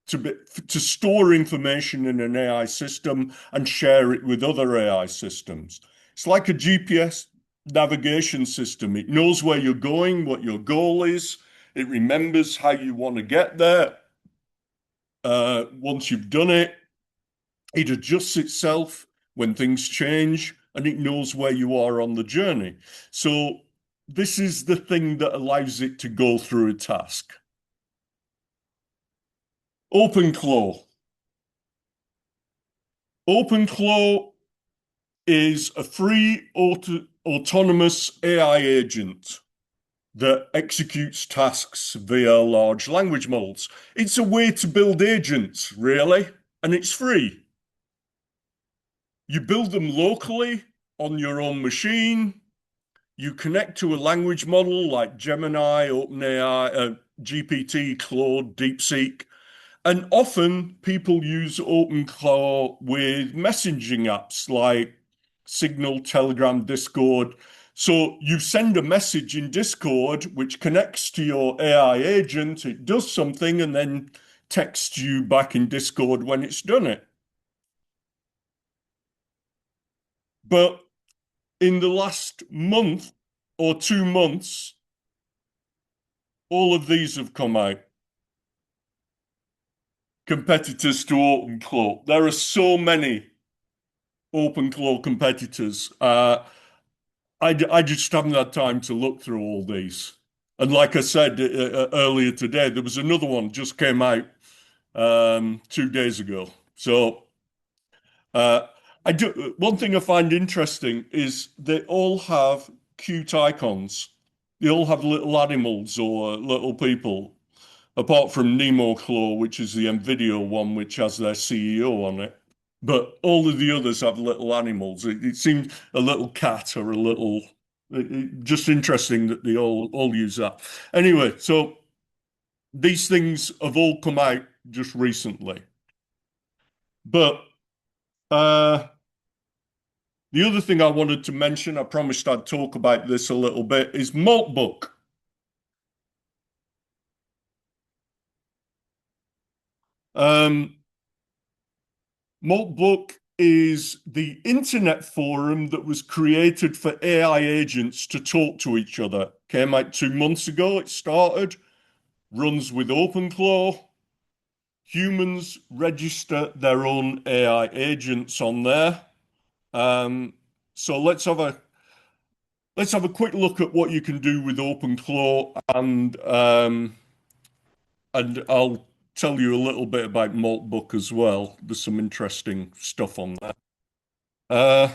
to store information in an AI system and share it with other AI systems. It's like a GPS navigation system. It knows where you're going, what your goal is. It remembers how you want to get there. Once you've done it, it adjusts itself when things change, and it knows where you are on the journey. So this is the thing that allows it to go through a task. OpenClaw. OpenClaw is a free autonomous AI agent that executes tasks via large language models. It's a way to build agents, really, and it's free. You build them locally on your own machine. You connect to a language model like Gemini, OpenAI, GPT, Claude, DeepSeek. And often people use OpenClaw with messaging apps like Signal, Telegram, Discord. So you send a message in Discord, which connects to your AI agent, it does something, and then texts you back in Discord when it's done it. But in the last month or 2 months, all of these have come out. Competitors to OpenClaw. There are so many OpenClaw competitors. I just haven't had time to look through all these. And like I said earlier today, there was another one just came out 2 days ago. So one thing I find interesting is they all have cute icons. They all have little animals or little people. Apart from NemoClaw, which is the NVIDIA one, which has their CEO on it. But all of the others have little animals. It seems a little cat or a little... just interesting that they all use that. Anyway, so these things have all come out just recently. But the other thing I wanted to mention, I promised I'd talk about this a little bit, is Maltbook. Maltbook is the internet forum that was created for AI agents to talk to each other. Came out 2 months ago, it started, runs with OpenClaw. Humans register their own AI agents on there. So let's have a quick look at what you can do with OpenClaw, and I'll tell you a little bit about Maltbook as well. There's some interesting stuff on there.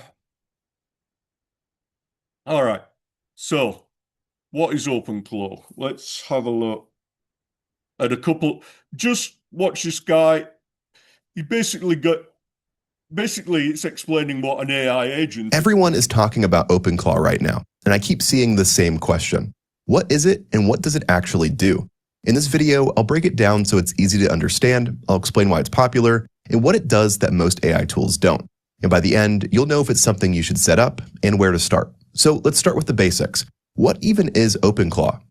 All right. So, what is OpenClaw? Let's have a look at a couple. Just watch this guy. He basically it's explaining what an AI agent. Everyone is talking about OpenClaw right now, and I keep seeing the same question. What is it, and what does it actually do? In this video, I'll break it down so it's easy to understand, I'll explain why it's popular, and what it does that most AI tools don't. And by the end, you'll know if it's something you should set up and where to start. So let's start with the basics. What even is OpenClaw?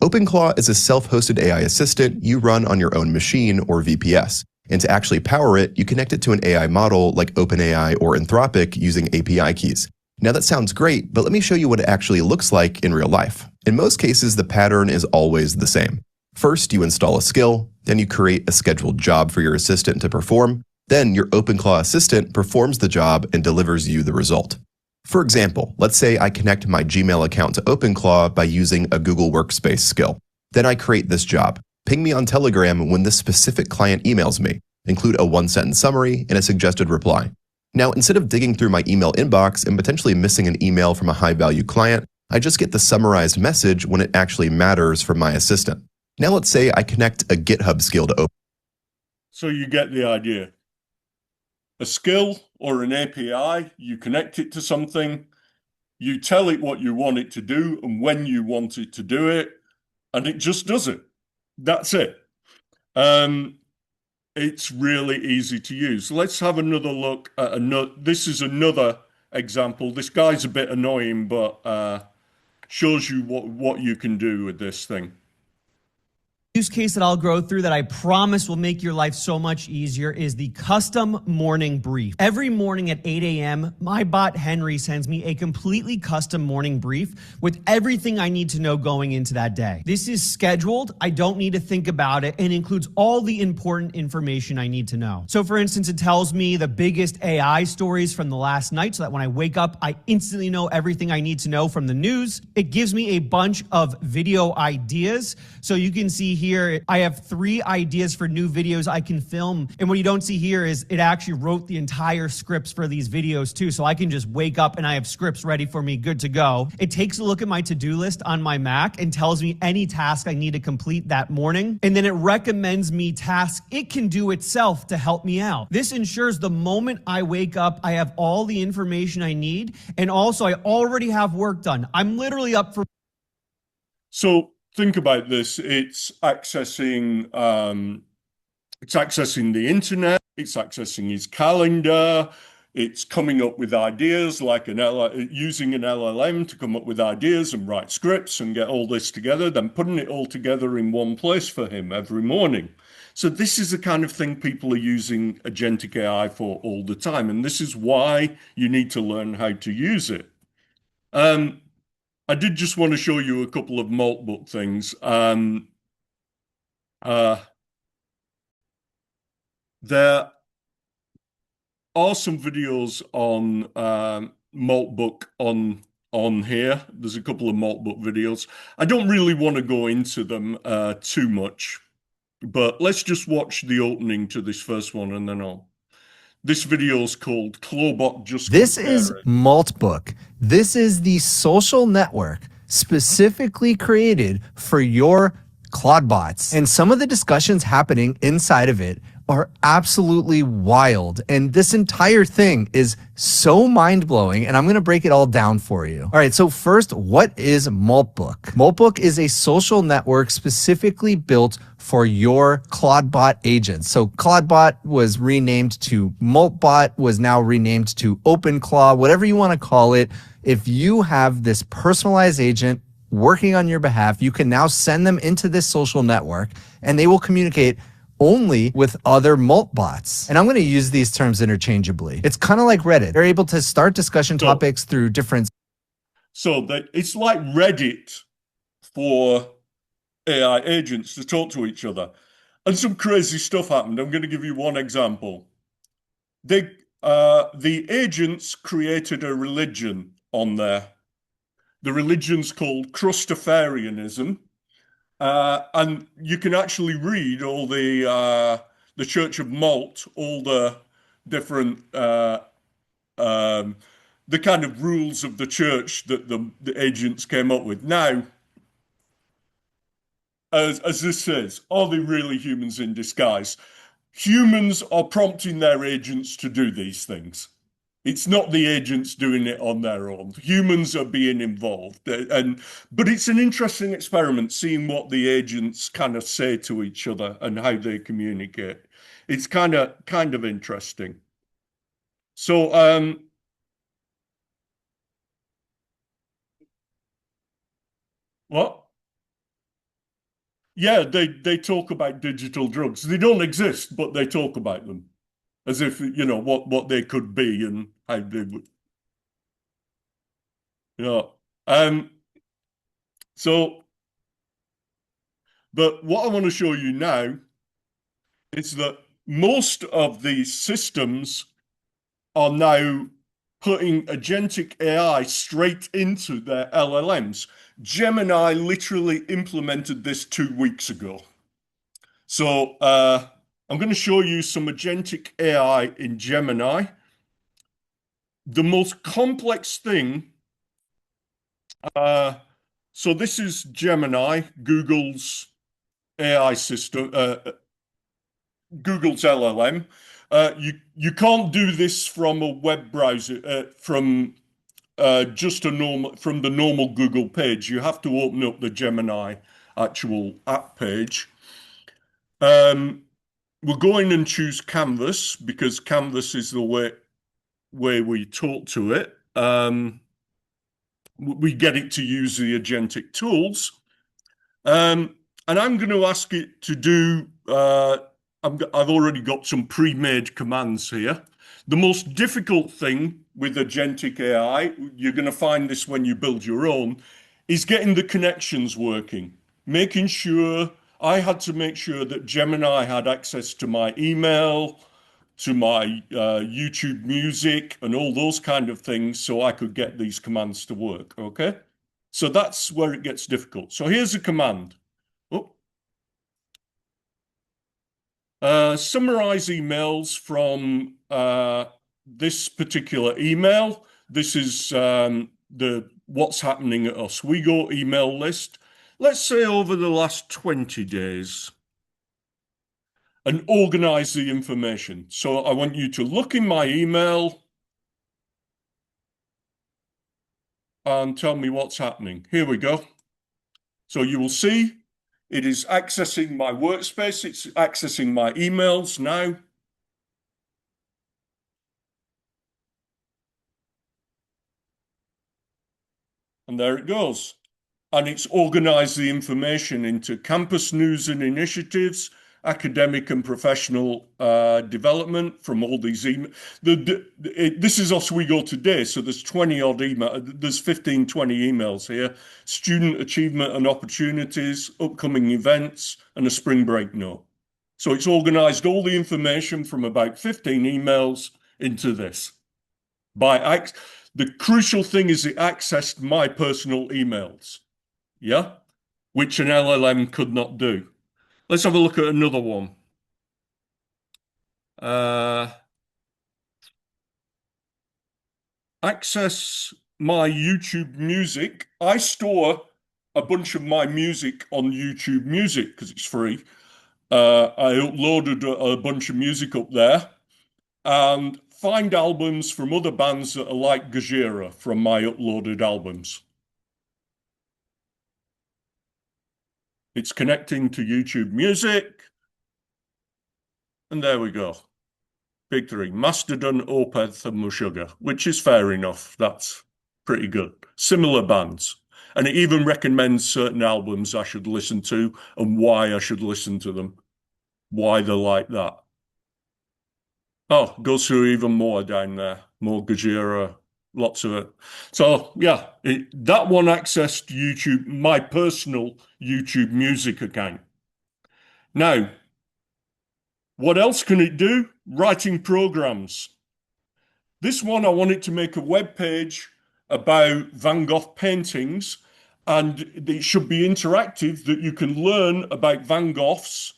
OpenClaw is a self-hosted AI assistant you run on your own machine or VPS. And to actually power it, you connect it to an AI model like OpenAI or Anthropic using API keys. Now that sounds great, but let me show you what it actually looks like in real life. In most cases, the pattern is always the same. First, you install a skill, then you create a scheduled job for your assistant to perform, then your OpenClaw assistant performs the job and delivers you the result. For example, let's say I connect my Gmail account to OpenClaw by using a Google Workspace skill. Then I create this job. Ping me on Telegram when this specific client emails me. Include a 1-sentence summary and a suggested reply. Now, instead of digging through my email inbox and potentially missing an email from a high-value client, I just get the summarized message when it actually matters from my assistant. Now let's say I connect a GitHub skill to open. So you get the idea. A skill or an API, you connect it to something, you tell it what you want it to do and when you want it to do it, and it just does it. That's it. It's really easy to use. Let's have another look at another. This is another example. This guy's a bit annoying, but shows you what you can do with this thing. Use case that I'll go through that I promise will make your life so much easier is the custom morning brief. Every morning at 8 a.m., my bot Henry sends me a completely custom morning brief with everything I need to know going into that day. This is scheduled, I don't need to think about it, and includes all the important information I need to know. So for instance, it tells me the biggest AI stories from the last night so that when I wake up, I instantly know everything I need to know from the news. It gives me a bunch of video ideas. So you can see here, I have 3 ideas for new videos I can film. And what you don't see here is it actually wrote the entire scripts for these videos too. So I can just wake up and I have scripts ready for me, good to go. It takes a look at my to-do list on my Mac and tells me any task I need to complete that morning. And then it recommends me tasks it can do itself to help me out. This ensures the moment I wake up, I have all the information I need. And also I already have work done. I'm literally up for. So think about this. It's accessing the internet, it's accessing his calendar, it's coming up with ideas like using an LLM to come up with ideas and write scripts and get all this together, then putting it all together in one place for him every morning. So this is the kind of thing people are using agentic AI for all the time, and this is why you need to learn how to use it. I did just want to show you a couple of Maltbook things. There are some videos on Maltbook on here. There's a couple of Maltbook videos. I don't really want to go into them too much, but let's just watch the opening to this first one and then I'll. This video is called Clawbot Just This is Maltbook. This is the social network specifically created for your Clawbots. And some of the discussions happening inside of it are absolutely wild. And this entire thing is so mind-blowing, and I'm going to break it all down for you. All right, so first, what is Maltbook? Maltbook is a social network specifically built for your Clawbot agents. So Clawbot was renamed to Maltbot, was now renamed to OpenClaw, whatever you want to call it. If you have this personalized agent working on your behalf, you can now send them into this social network, and they will communicate only with other Maltbots. And I'm going to use these terms interchangeably. It's kind of like Reddit. They're able to start discussion topics through different. So it's like Reddit for AI agents to talk to each other. And some crazy stuff happened. I'm going to give you one example. The agents created a religion on there. The religion's called Crustafarianism. And you can actually read all the Church of Malt, all the different the kind of rules of the church that the agents came up with. Now, as this says, are they really humans in disguise? Humans are prompting their agents to do these things. It's not the agents doing it on their own. Humans are being involved. But it's an interesting experiment, seeing what the agents kind of say to each other and how they communicate. It's kind of interesting. So, what? Yeah, they talk about digital drugs. They don't exist, but they talk about them as if, you know, what they could be and how they would. So, but what I want to show you now is that most of these systems are now putting agentic AI straight into their LLMs. Gemini literally implemented this 2 weeks ago. So I'm going to show you some agentic AI in Gemini. the most complex thing, so this is Gemini, Google's AI system, Google's LLM. You can't do this from a web browser, from just from the normal Google page. You have to open up the Gemini actual app page. We'll go in and choose Canvas because Canvas is the way we talk to it. We get it to use the agentic tools. And I'm going to ask it to do, I've already got some pre-made commands here. The most difficult thing with agentic AI, you're going to find this when you build your own, is getting the connections working. Making sure, I had to make sure that Gemini had access to my email, to my YouTube music, and all those kind of things so I could get these commands to work, okay? So that's where it gets difficult. So here's a command. Summarize emails from this particular email. This is the what's happening at Oswego email list. Let's say over the last 20 days. And organize the information. So I want you to look in my email and tell me what's happening. Here we go. So you will see it is accessing my workspace. It's accessing my emails now. And there it goes. And it's organized the information into campus news and initiatives, academic and professional development from all these emails. This is Oswego today, so there's 20 odd email. There's 15, 20 emails here. Student achievement and opportunities, upcoming events, and a spring break note. So it's organized all the information from about 15 emails into this. The crucial thing is it accessed my personal emails. Yeah, which an LLM could not do. Let's have a look at another one. Access my YouTube music. I store a bunch of my music on YouTube Music because it's free. I uploaded a bunch of music up there and find albums from other bands that are like Gajira from my uploaded albums. It's connecting to YouTube Music. And there we go. Big three. Mastodon, Opeth, and Meshuggah, which is fair enough. That's pretty good. Similar bands. And it even recommends certain albums I should listen to and why I should listen to them. Why they're like that. Oh, goes through even more down there. More Gajira, lots of it. So yeah, that one accessed YouTube, my personal YouTube Music account. Now, what else can it do? Writing programs. This one, I want it to make a web page about Van Gogh paintings, and it should be interactive that you can learn about Van Gogh's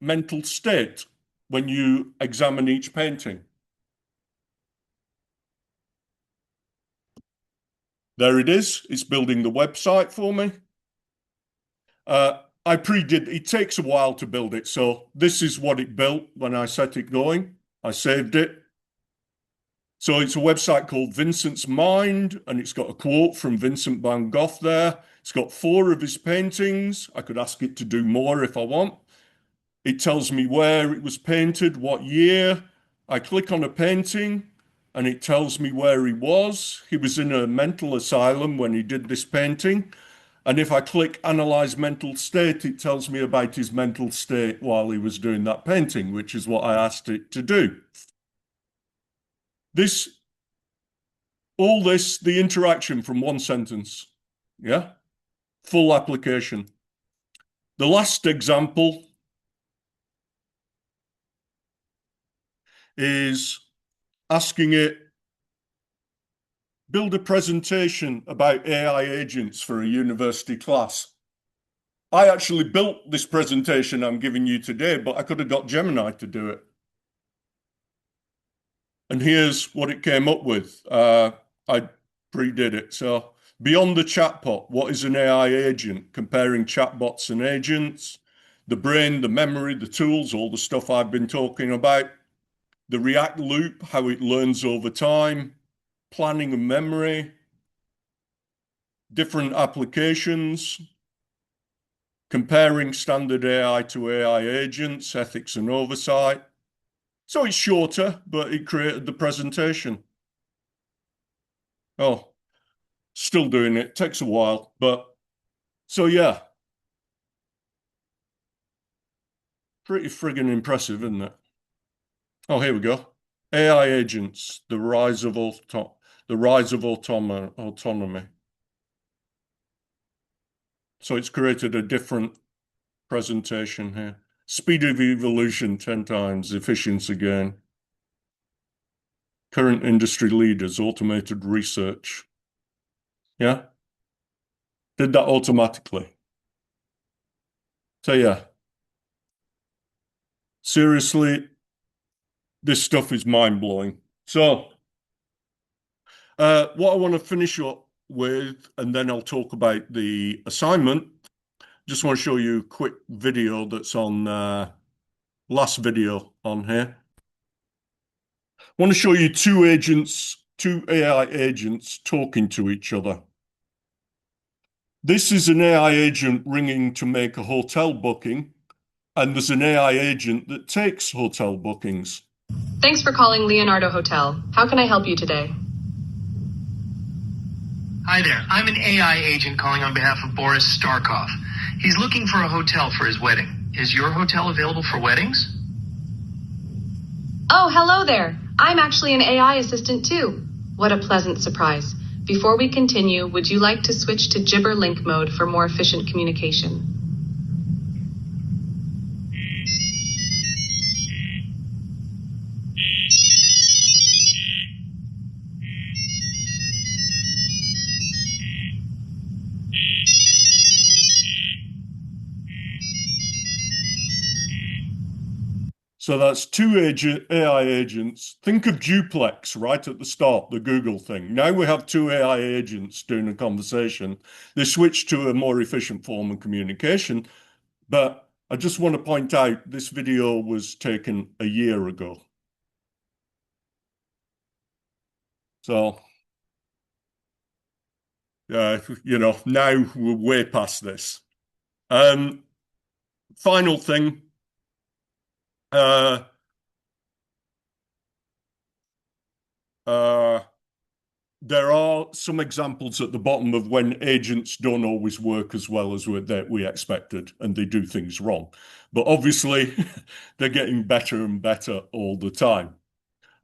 mental state when you examine each painting. There it is. It's building the website for me. I pre-did, it takes a while to build it. So this is what it built when I set it going. I saved it. So it's a website called Vincent's Mind, and it's got a quote from Vincent van Gogh there. It's got 4 of his paintings. I could ask it to do more if I want. It tells me where it was painted, what year. I click on a painting and it tells me where he was. He was in a mental asylum when he did this painting. And if I click Analyze Mental State, it tells me about his mental state while he was doing that painting, which is what I asked it to do. All this, the interaction from one sentence. Yeah? Full application. The last example is asking it, build a presentation about AI agents for a university class. I actually built this presentation I'm giving you today, but I could have got Gemini to do it. And here's what it came up with. I predid it. So beyond the chatbot, what is an AI agent? Comparing chatbots and agents, the brain, the memory, the tools, all the stuff I've been talking about, the React loop, how it learns over time, planning and memory, different applications, comparing standard AI to AI agents, ethics and oversight. So it's shorter, but it created the presentation. Oh, still doing it. Takes a while, but so yeah. Pretty friggin' impressive, isn't it? Oh, here we go. AI agents, the rise of autonomy. So it's created a different presentation here. Speed of evolution 10 times, efficiency gain. Current industry leaders, automated research. Yeah? Did that automatically. So yeah. Seriously, this stuff is mind-blowing. So, what I want to finish up with, and then I'll talk about the assignment. Just want to show you a quick video that's on last video on here. I want to show you two AI agents talking to each other. This is an AI agent ringing to make a hotel booking, and there's an AI agent that takes hotel bookings. Thanks for calling Leonardo Hotel. How can I help you today? Hi there. I'm an AI agent calling on behalf of Boris Starkov. He's looking for a hotel for his wedding. Is your hotel available for weddings? Oh, hello there. I'm actually an AI assistant too. What a pleasant surprise. Before we continue, would you like to switch to Gibber link mode for more efficient communication? So that's two AI agents. Think of duplex right at the start, the Google thing. Now we have two AI agents doing a conversation. They switched to a more efficient form of communication. But I just want to point out this video was taken a year ago. So, now we're way past this. Final thing. There are some examples at the bottom of when agents don't always work as well as we expected, and they do things wrong. But obviously, they're getting better and better all the time.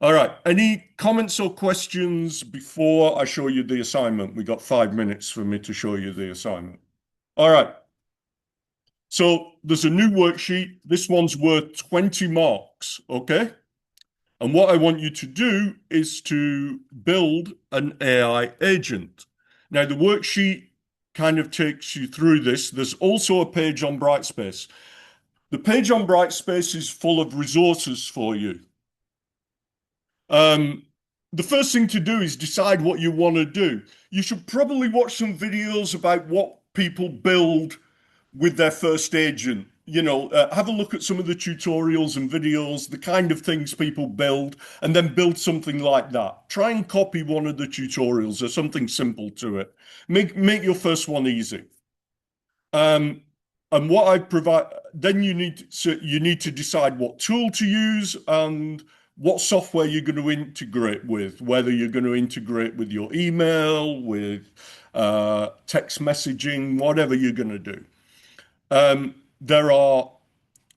All right, any comments or questions before I show you the assignment? We got 5 minutes for me to show you the assignment. All right. So there's a new worksheet. This one's worth 20 marks, okay? And what I want you to do is to build an AI agent. Now, the worksheet kind of takes you through this. There's also a page on Brightspace. The page on Brightspace is full of resources for you. The first thing to do is decide what you want to do. You should probably watch some videos about what people build with their first agent. Have a look at some of the tutorials and videos, the kind of things people build, and then build something like that. Try and copy one of the tutorials or something simple to it. Make your first one easy. And what I provide, then you need to decide what tool to use and what software you're going to integrate with, whether you're going to integrate with your email, with text messaging, whatever you're going to do. There are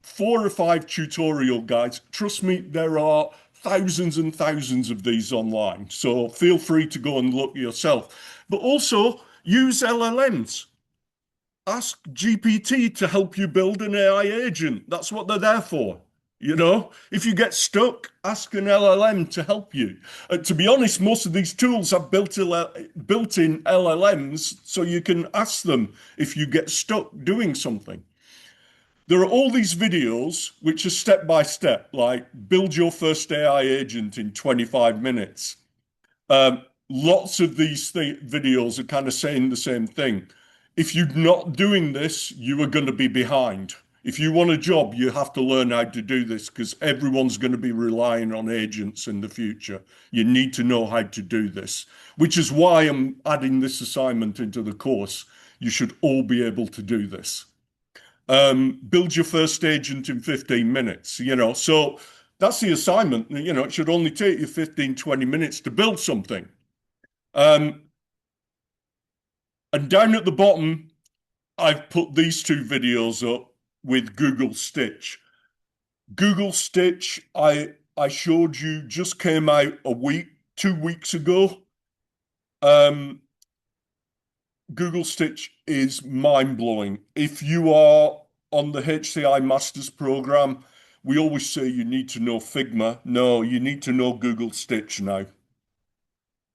4 or 5 tutorial guides. Trust me, there are thousands and thousands of these online. So feel free to go and look yourself. But also use LLMs. Ask GPT to help you build an AI agent. That's what they're there for. If you get stuck, ask an LLM to help you. To be honest, most of these tools have built-in LLMs, so you can ask them if you get stuck doing something. There are all these videos which are step by step, like build your first AI agent in 25 minutes. Lots of these videos are kind of saying the same thing. If you're not doing this, you are going to be behind. If you want a job, you have to learn how to do this because everyone's going to be relying on agents in the future. You need to know how to do this, which is why I'm adding this assignment into the course. You should all be able to do this. Build your first agent in 15 minutes, so that's the assignment. It should only take you 15, 20 minutes to build something. And down at the bottom, I've put these two videos up with Google Stitch. Google Stitch, I showed you, just came out 2 weeks ago. Google Stitch is mind-blowing. If you are on the HCI Masters program, we always say you need to know Figma. No, you need to know Google Stitch now.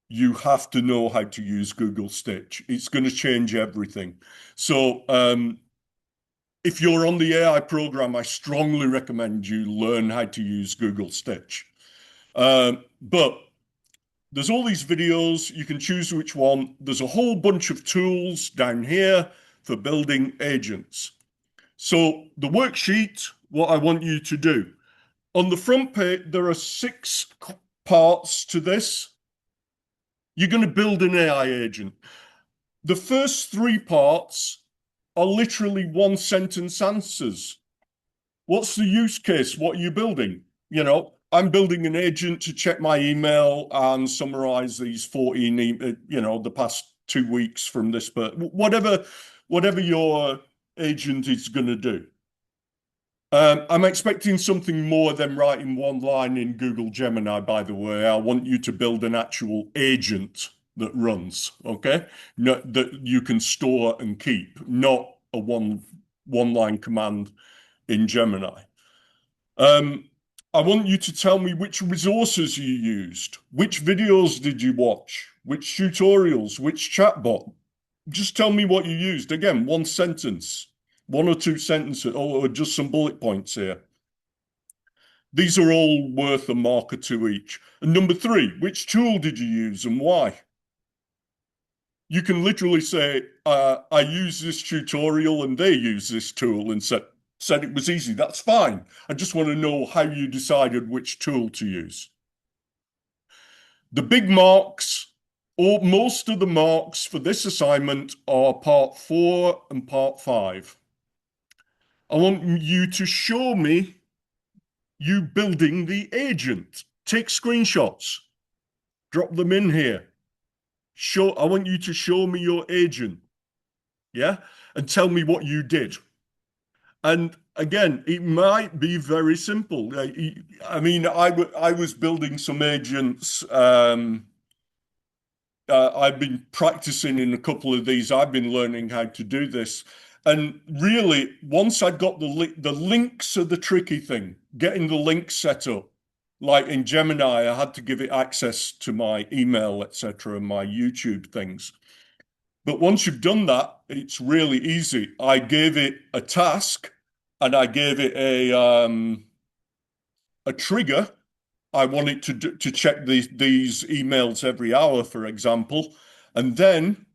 You have to know how to use Google Stitch. It's going to change everything. So if you're on the AI program, I strongly recommend you learn how to use Google Stitch. But there's all these videos. You can choose which one. There's a whole bunch of tools down here for building agents. So the worksheet, what I want you to do. On the front page, there are 6 parts to this. You're going to build an AI agent. The first 3 parts are literally 1-sentence answers. What's the use case? What are you building? I'm building an agent to check my email and summarize these 14, the past 2 weeks from this, but whatever your agent is going to do. I'm expecting something more than writing one line in Google Gemini, by the way. I want you to build an actual agent that runs, okay? That you can store and keep, not a one-line command in Gemini. I want you to tell me which resources you used, which videos did you watch, which tutorials, which chatbot. Just tell me what you used. Again, 1 sentence, 1 or 2 sentences, or just some bullet points here. These are all worth a mark or 2 each. And number 3, which tool did you use and why? You can literally say, I use this tutorial and they use this tool and said it was easy. That's fine. I just want to know how you decided which tool to use. The big marks, or most of the marks for this assignment are part 4 and part 5. I want you to show me you building the agent. Take screenshots, drop them in here. I want you to show me your agent, yeah? And tell me what you did. And again, it might be very simple. I mean, I was building some agents. I've been practicing in a couple of these. I've been learning how to do this. And really, once I got the links are the tricky thing, getting the links set up. Like in Gemini, I had to give it access to my email, etc., and my YouTube things. But once you've done that, it's really easy. I gave it a task and I gave it a trigger. I want it to check these emails every hour, for example. And then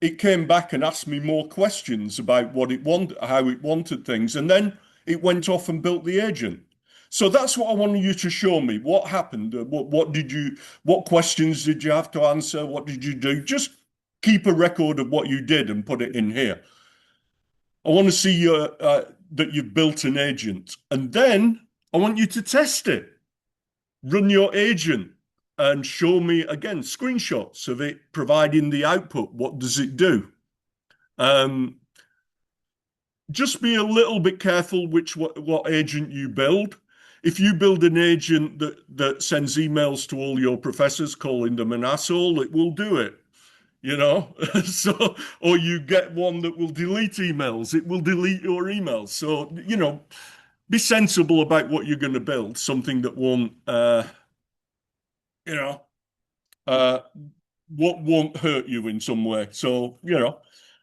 it came back and asked me more questions about what it wanted, how it wanted things. And then it went off and built the agent. So that's what I wanted you to show me. What happened? What questions did you have to answer? What did you do? Just keep a record of what you did and put it in here. I want to see that you've built an agent. And then I want you to test it. Run your agent and show me, again, screenshots of it providing the output. What does it do? Just be a little bit careful what agent you build. If you build an agent that sends emails to all your professors calling them an asshole, it will do it, So, or you get one that will delete emails, it will delete your emails. So, be sensible about what you're going to build, something that won't, what won't hurt you in some way. So,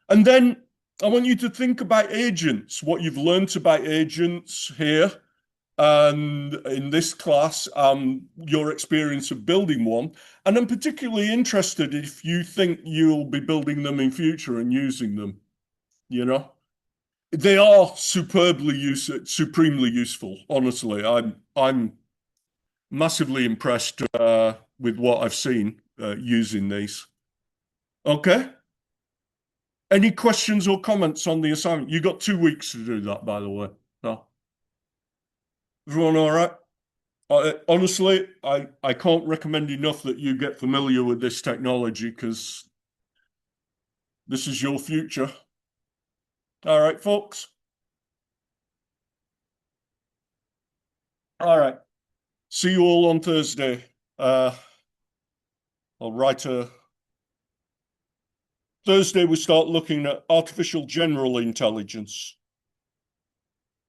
and then I want you to think about agents, what you've learned about agents here and in this class, your experience of building one. And I'm particularly interested if you think you'll be building them in future and using them, you know? They are supremely useful, honestly. I'm massively impressed with what I've seen using these. Okay. Any questions or comments on the assignment? You got 2 weeks to do that, by the way. No. Everyone all right? Honestly, I can't recommend enough that you get familiar with this technology because this is your future. All right, folks. All right. See you all on Thursday. I'll write a... Thursday we start looking at artificial general intelligence.